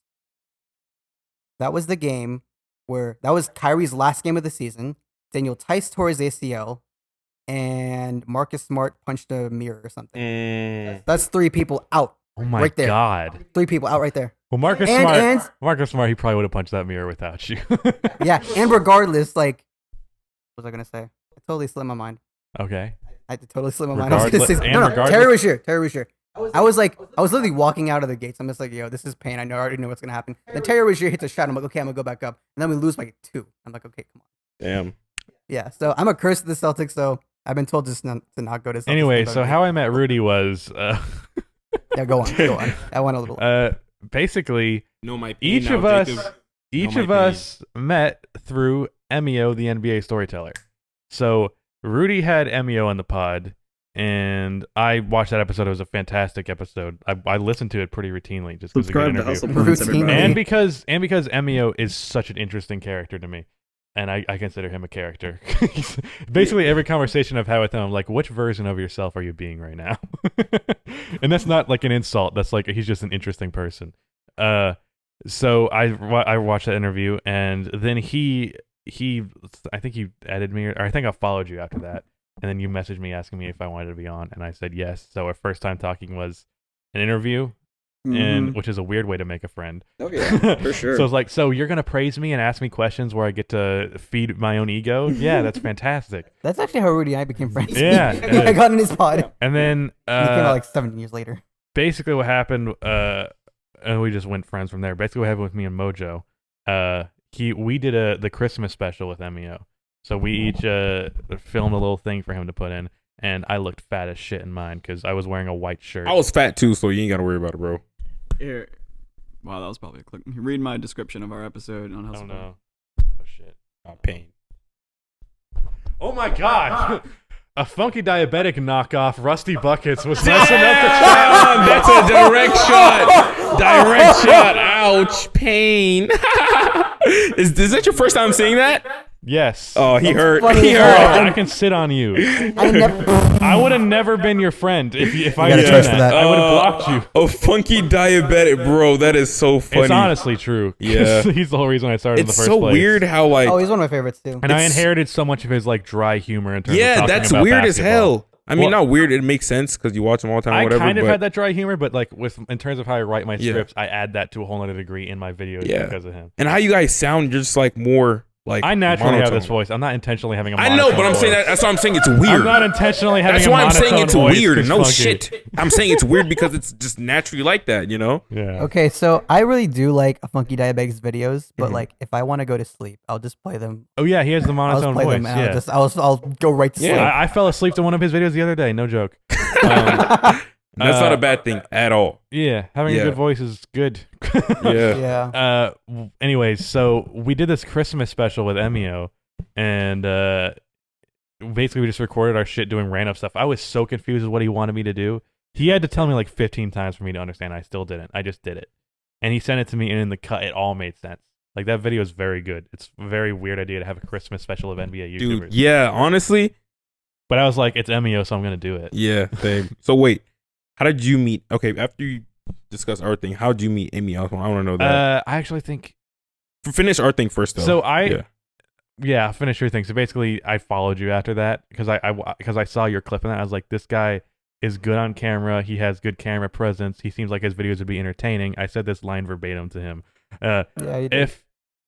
That was the game that was Kyrie's last game of the season. Daniel Tice tore his ACL, and Marcus Smart punched a mirror or something. That's 3 people out. Oh my Right there. god. 3 people out right there. Well, Marcus Smart, he probably would have punched that mirror without you. Yeah, and regardless, like, what was I gonna say? I totally slipped my mind. Okay. I totally slipped my mind. I was gonna say, Regardless- no, and Terry regardless- was here. I was literally walking out of the gates. I'm just like, yo, this is pain. I already know what's gonna happen. Then Terry Rozier hits a shot. I'm like, okay, I'm gonna go back up. And then we lose by 2. I'm like, okay, come on. Damn. Yeah, so I'm a curse to the Celtics. So I've been told just to not go to Celtics. Anyway, so how I met Rudy was Yeah, go on. I went a little. basically No, my pain each now, of us Jacob. each No, of my us met through Emio, the NBA storyteller. So Rudy had Emio on the pod, and I watched that episode. It was a fantastic episode. I listened to it pretty routinely just because Subscribe it to was a Hustle good interview. Points, Routine. everybody. And because Emio is such an interesting character to me, and I consider him a character. Basically, every conversation I've had with him, I'm like, which version of yourself are you being right now? And that's not like an insult. That's like, he's just an interesting person. So I watched that interview, and then he I think he added me, or I think I followed you after that. And then you messaged me asking me if I wanted to be on, and I said yes. So our first time talking was an interview, and which is a weird way to make a friend. Oh yeah, for sure. So it's like, so you're gonna praise me and ask me questions where I get to feed my own ego? Yeah, that's fantastic. That's actually how Rudy and I became friends. Yeah, I got in his pod. And then He came out like 7 years later. basically what happened, and we just went friends from there. Basically what happened with me and Mojo, we did the Christmas special with Emio. So we each filmed a little thing for him to put in, and I looked fat as shit in mine because I was wearing a white shirt. I was fat too, so you ain't gotta worry about it, bro. Here. Wow, that was probably a click. Read my description of our episode on Oh Hustle. no! Oh shit! Pain. Oh my god! A funky diabetic knockoff, Rusty Buckets, was nice enough to Damn, that's a direct shot. Direct shot. Ouch. Pain. Is that your first time seeing that? Yes. Oh, he hurt. funny He as hurt. hell. I can sit on you. I never. I would have never been your friend if I gotta had done trust that. that. I would have blocked you. A funky diabetic, bro. That is so funny. It's honestly true. Yeah. He's the whole reason I started in the It's first so place. weird how like. Oh, he's one of my favorites too. And I It's- inherited so much of his like dry humor in terms of Yeah, talking that's about weird as basketball. hell. I mean, Well- not weird. It makes sense because you watch them all the time or I whatever. kind of but had that dry humor, but like in terms of how I write my Yeah. scripts, I add that to a whole other degree in my videos Yeah. because of him. and how you guys sound just like more like. I naturally have monotone. this voice. I'm not intentionally having a I monotone know, but I'm voice. saying that's why I'm saying it's weird. I'm not intentionally having That's a why I'm monotone saying it's voice weird. 'cause No funky. shit. I'm saying it's weird because it's just naturally like that, you know? Yeah. Okay, so I really do like a Funky Diabetics videos, but Mhm. like if I want to go to sleep, I'll just play them. Oh yeah, he has the I'll just monotone play voice. them and Yeah. I'll go right to sleep. Yeah. I fell asleep to one of his videos the other day. No joke. That's not a bad thing at all. Yeah, having a Yeah. good voice is good. Yeah. Yeah. Anyways, so we did this Christmas special with Emio, and basically we just recorded our shit doing random stuff. I was so confused with what he wanted me to do. He had to tell me like 15 times for me to understand. I still didn't. I just did it, and he sent it to me, and in the cut, it all made sense. Like that video is very good. It's a very weird idea to have a Christmas special of NBA YouTubers. Dude, yeah, honestly, But I was like, it's Emio, so I'm gonna do it. yeah, same. So wait, how did you meet? Okay, after you discuss our thing, how did you meet Amy? I want to know that. I actually think Finish our thing first, though. so. Yeah. Finish your thing. So basically, I followed you after that because I saw your clip in that. I was like, this guy is good on camera. He has good camera presence. He seems like his videos would be entertaining. I said this line verbatim to him. Yeah, you did.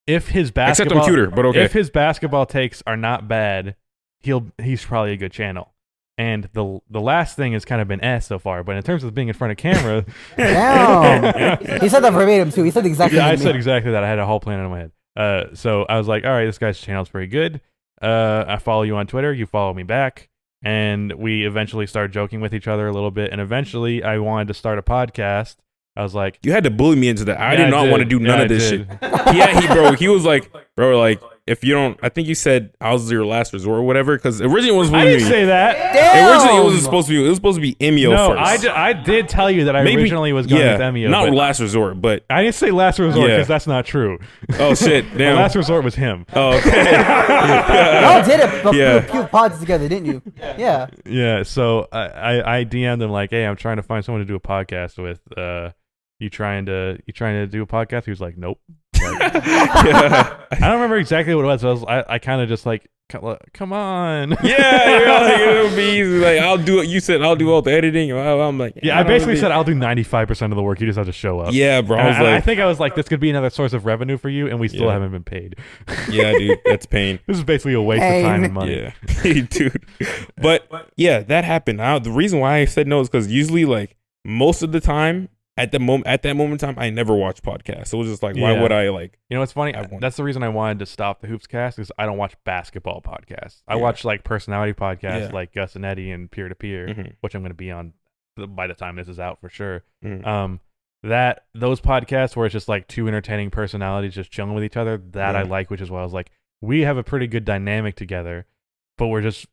If his Except basketball on computer, but okay. if his basketball takes are not bad, he's probably a good channel. And the last thing has kind of been so far, but in terms of being in front of camera, Damn. He said that verbatim too. He said exactly. yeah, I like me. said exactly that. I had a whole plan in my head. So I was like, all right, this guy's channel's pretty good. I follow you on Twitter. You follow me back. And we eventually started joking with each other a little bit. And eventually I wanted to start a podcast. I was like, You had to bully me into that. I Yeah, did I not did. want to do none Yeah, of I this did. shit. Yeah, he was like, bro, like, if you don't, I think you said I was your last resort or whatever, because originally it was I supposed to didn't be say that. Originally it Damn. wasn't supposed to be. It was supposed to be Emio No, first. I did tell you that I Maybe- originally was going yeah, with Emio. not but last resort, but I didn't say last resort Yeah. because that's not true. oh shit, The damn. last resort was him. Oh, okay. Y'all did it. Yeah. A few pods together, didn't you? Yeah. Yeah, so I DM'd him like, hey, I'm trying to find someone to do a podcast with. You trying to do a podcast? He was like, nope. Like, Yeah. I don't remember exactly what it was. So I kind of just like, come on. Yeah, you're like, it'll be easy. Like, I'll do it. You said I'll do all the editing. I'm like, Yeah, I basically said I'll do 95% of the work. You just have to show up. yeah, bro. I And was I like, think I was like, this could be another source of revenue for you, and we still Yeah. haven't been paid. yeah, dude, that's pain. This is basically a waste of time and money. Yeah, dude. But yeah, that happened. Now the reason why I said no is because usually, like, most of the time, at that moment in time, I never watch podcasts. So it was just like, why Yeah. would I like? You know what's funny? I won't. That's the reason I wanted to stop the Hoops Cast is I don't watch basketball podcasts. I Yeah. watch like personality podcasts Yeah. like Gus and Eddie and Peer to Peer, Mhm. which I'm going to be on by the time this is out for sure. Mhm. Those podcasts where it's just like two entertaining personalities just chilling with each other, that I Yeah. like, which is why I was like, we have a pretty good dynamic together, but we're just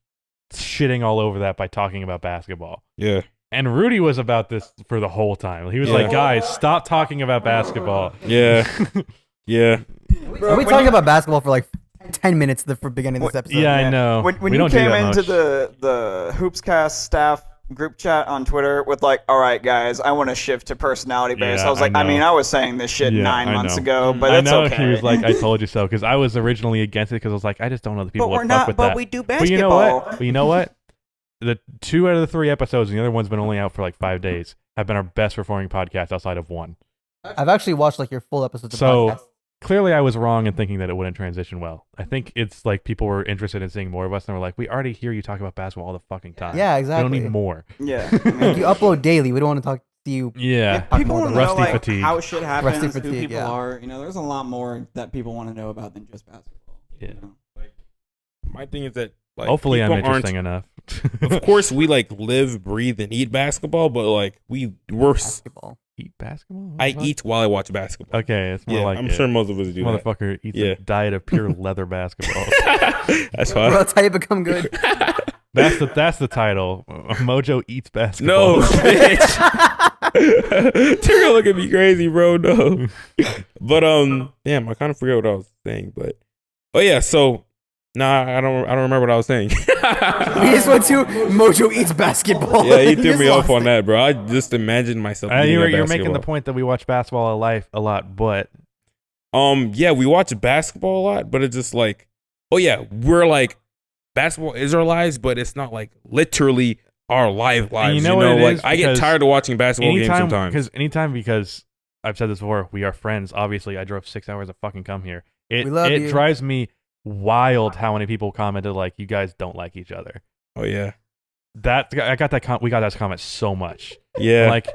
shitting all over that by talking about basketball. Yeah, And Rudy was about this for the whole time. He was Yeah. like, guys, stop talking about basketball. yeah, yeah. We talked about basketball for like 10 minutes at the beginning of this episode. Yeah, I know. When We you don't do came that into much. the Hoopscast staff group chat on Twitter with like, all right, guys, I want to shift to personality based. Yeah, I was like, I I mean, know. I was saying this shit Yeah, 9 I months know. ago, but I it's know okay. he was like, I told you so, because I was originally against it because I was like, I just don't know the people but would we're fuck not. with But that. we do But you know basketball. what? But you know what? The 2 out of the 3 episodes, and the other one's been only out for like 5 days, have been our best performing podcast outside of one. I've actually watched like your full episodes of So podcast. clearly, I was wrong in thinking that it wouldn't transition well. I think it's like people were interested in seeing more of us, and were like, we already hear you talk about basketball all the fucking time. Yeah, We exactly. don't need more. Yeah. Like, you upload daily. We don't want to talk to you. Yeah. People want to know Rusty like fatigue. how shit happens. Rusty Who fatigue, people yeah. are. You know, there's a lot more that people want to know about than just basketball. Yeah. You know? My thing is that like, Hopefully, I'm people aren't- interesting enough. Of course, we like live, breathe, and eat basketball, but like we're Basketball. Eat basketball? What I the fuck? eat while I watch basketball. Okay, it's more Yeah, like I'm it. sure most of us do that. Motherfucker eats Yeah. a diet of pure leather basketball. That's Bro, why. that's how you become good. That's the title. Mojo eats basketball. No, bitch. You're gonna look at me crazy, bro. No. But damn, I kind of forget what I was saying. But oh yeah, so I don't remember what I was saying. We just went to Mojo eats basketball. Yeah, he threw Just me off lost on it. that, bro. I just imagined myself. You're you're making the point that we watch basketball a lot, but yeah, we watch basketball a lot, but it's just like, oh yeah, we're like basketball is our lives, but it's not like literally our lives. you know what it like is? I get Because tired of watching basketball games sometimes. Because I've said this before, we are friends. Obviously, I drove 6 hours to fucking come here. We love It you. drives me wild how many people commented like you guys don't like each other. Oh yeah, We got that comment so much. yeah. Like,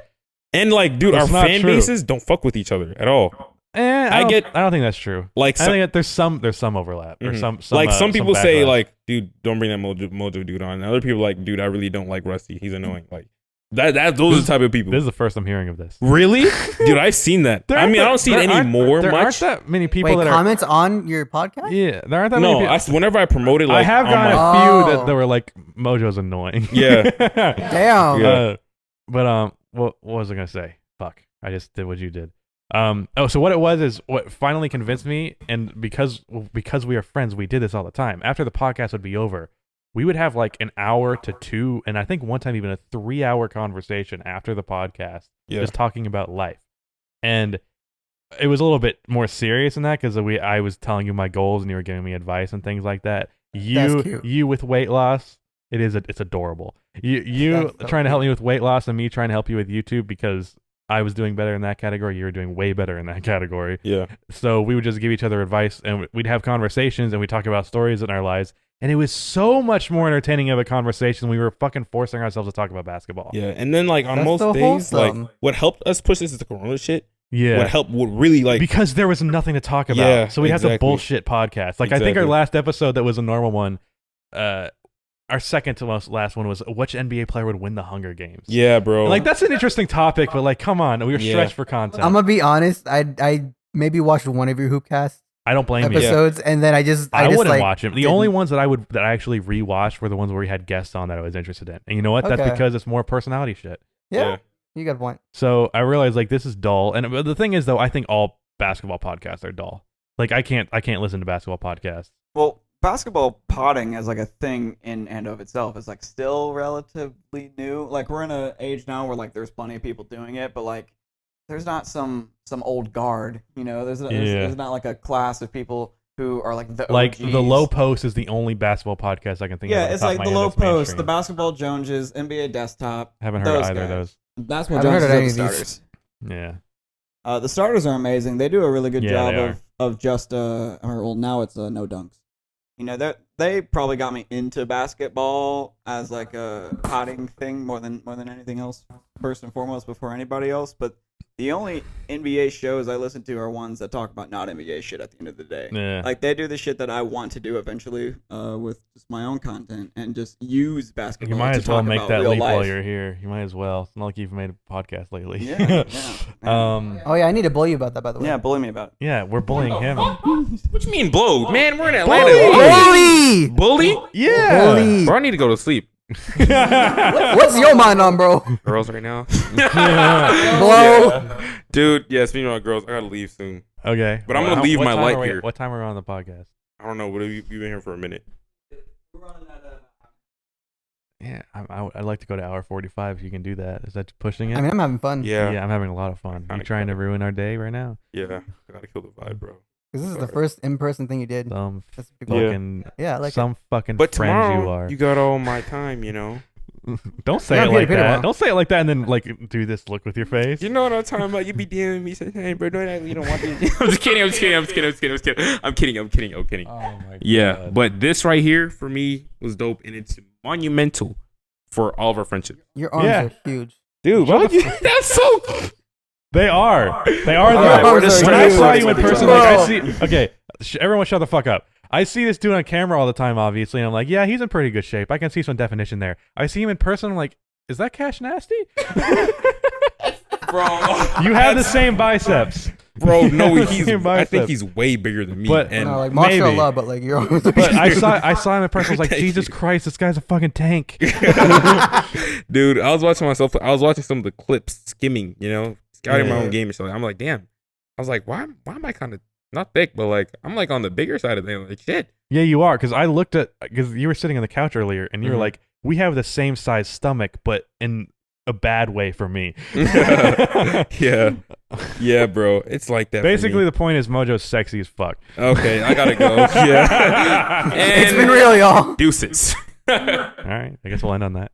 And like, dude, our It's not fan true. bases don't fuck with each other at all. I don't think that's true. Like, I think that there's some overlap or Mhm. some like some people say, backlash. like, dude, don't bring that Mojo dude on. And other people like, dude, I really don't like Rusty. He's annoying. Like those are the type of people. This is the first I'm hearing of this. Really, dude, I've seen that. I mean, I don't see it anymore There aren't much. that many people Wait, that are. comments on your podcast? Yeah, there aren't that many No, people. whenever I promote it, like, I have on gotten my- a few Oh. that were like Mojo's annoying. Yeah. Damn. Yeah. But what was I gonna say? Fuck, I just did what you did. So what it was is what finally convinced me, and because we are friends, we did this all the time. After the podcast would be over, we would have like an hour to two, and I think one time even a 3-hour conversation after the podcast, Yeah. just talking about life. And it was a little bit more serious than that because I was telling you my goals and you were giving me advice and things like that. That's cute. You with weight loss, it's adorable. You That's so trying to help cute. me with weight loss and me trying to help you with YouTube because I was doing better in that category. You were doing way better in that category. Yeah. So we would just give each other advice and we'd have conversations and we'd talk about stories in our lives. And it was so much more entertaining of a conversation. We were fucking forcing ourselves to talk about basketball. Yeah. And then like on That's most so days, wholesome. like what helped us push this is the Corona shit. Yeah. What helped would really like Because there was nothing to talk about. Yeah, So we'd have to exactly. bullshit podcast. Like I think our Exactly. last episode that was a normal one, our second to last one was which NBA player would win the Hunger Games. Yeah, bro. Like that's an interesting topic, but like come on, we were Yeah. stretched for content. I'm gonna be honest. I maybe watched one of your Hoopcast I don't blame you. episodes, and then I just I wouldn't like, watch them. The didn't. only ones that I actually rewatched were the ones where we had guests on that I was interested in. And you know what? That's Okay. because it's more personality shit. Yeah, you got a point. So I realized like this is dull. And but the thing is though, I think all basketball podcasts are dull. Like I can't listen to basketball podcasts. Well, basketball potting as like a thing in and of itself is like still relatively new. Like we're in an age now where like there's plenty of people doing it, but like there's not some old guard, you know. There's not like a class of people who are like the Like OGs. the Low Post is the only basketball podcast I can think of. Yeah, off the it's top like of the my head Low that's Post, mainstream. the Basketball Joneses, NBA Desktop. Haven't heard those either of guys. those. Basketball Haven't heard Joneses of are any the of these. starters. Yeah. The starters are amazing. They do a really good Yeah, job they are. of just now it's no dunks. You know, they probably got me into basketball as like a potting thing more than anything else, first and foremost, before anybody else. But the only NBA shows I listen to are ones that talk about not NBA shit at the end of the day. Yeah. Like they do the shit that I want to do eventually with just my own content and just use basketball. You might to as well talk make about that real leap while life. you're here. You might as well. It's not like you've made a podcast lately. Yeah. Oh yeah, I need to bully you about that, by the way. Yeah, bully me about it. Yeah, we're bullying him. what you mean blow? Man, we're in Atlanta. Bully! Bully? Yeah. Bully! Bro, I need to go to sleep. What's your mind on, bro? Girls right now. Blow. Dude, yeah, speaking about girls, I gotta leave soon. Okay. But I'm gonna leave what my time light are we- here. What time are we on the podcast? I don't know, but you've been here for a minute. Yeah, I'd like to go to hour 45 if you can do that. Is that pushing it? I mean, I'm having fun. Yeah. Yeah, I'm having a lot of fun. You Kinda trying to kinda. ruin our day right now? Yeah. I gotta kill the vibe, bro. Because this is the first in-person thing you did. Some That's pretty cool. Yeah. fucking, Yeah, I like some fucking But friend tomorrow, you are. you got all my time, you know? Don't say Yeah, it Peter, like Peter, that. well. Don't say it like that and then like do this look with your face. You know what I'm talking about? You be DMing me saying, hey, bro, you don't want me. I'm just kidding. I'm kidding. Oh my Yeah, God. but this right here for me was dope, and it's monumental for all of our friendship. Your arms Yeah. are huge. Dude, that's so. They are. They are. All though. right, we're just When I starting saw to you in talk person, about like I it. see. Okay, everyone, shut the fuck up. I see this dude on camera all the time, obviously, and I'm like, yeah, he's in pretty good shape. I can see some definition there. I see him in person, I'm like, is that Cash Nasty? Bro, You have the same biceps. Bro, no, he's. Fucking I think bicep. he's way bigger than me. But- and No, like maybe. mashallah, but like you're always But I saw him in person. I was like, Thank Jesus you. Christ, this guy's a fucking tank. Dude, I was watching myself. I was watching some of the clips, skimming, scouting my Yeah. own game and stuff. I'm like, damn. I was like, why am I kind of not thick, but like I'm like on the bigger side of things. Like shit. Yeah, you are. Because you were sitting on the couch earlier, and you were Mhm. like, we have the same size stomach, but in a bad way for me. Yeah, yeah, bro. It's like that. Basically, for the point is Mojo's sexy as fuck. me. Okay, I gotta go. Yeah, It's and been real, y'all. deuces. All right, I guess we'll end on that.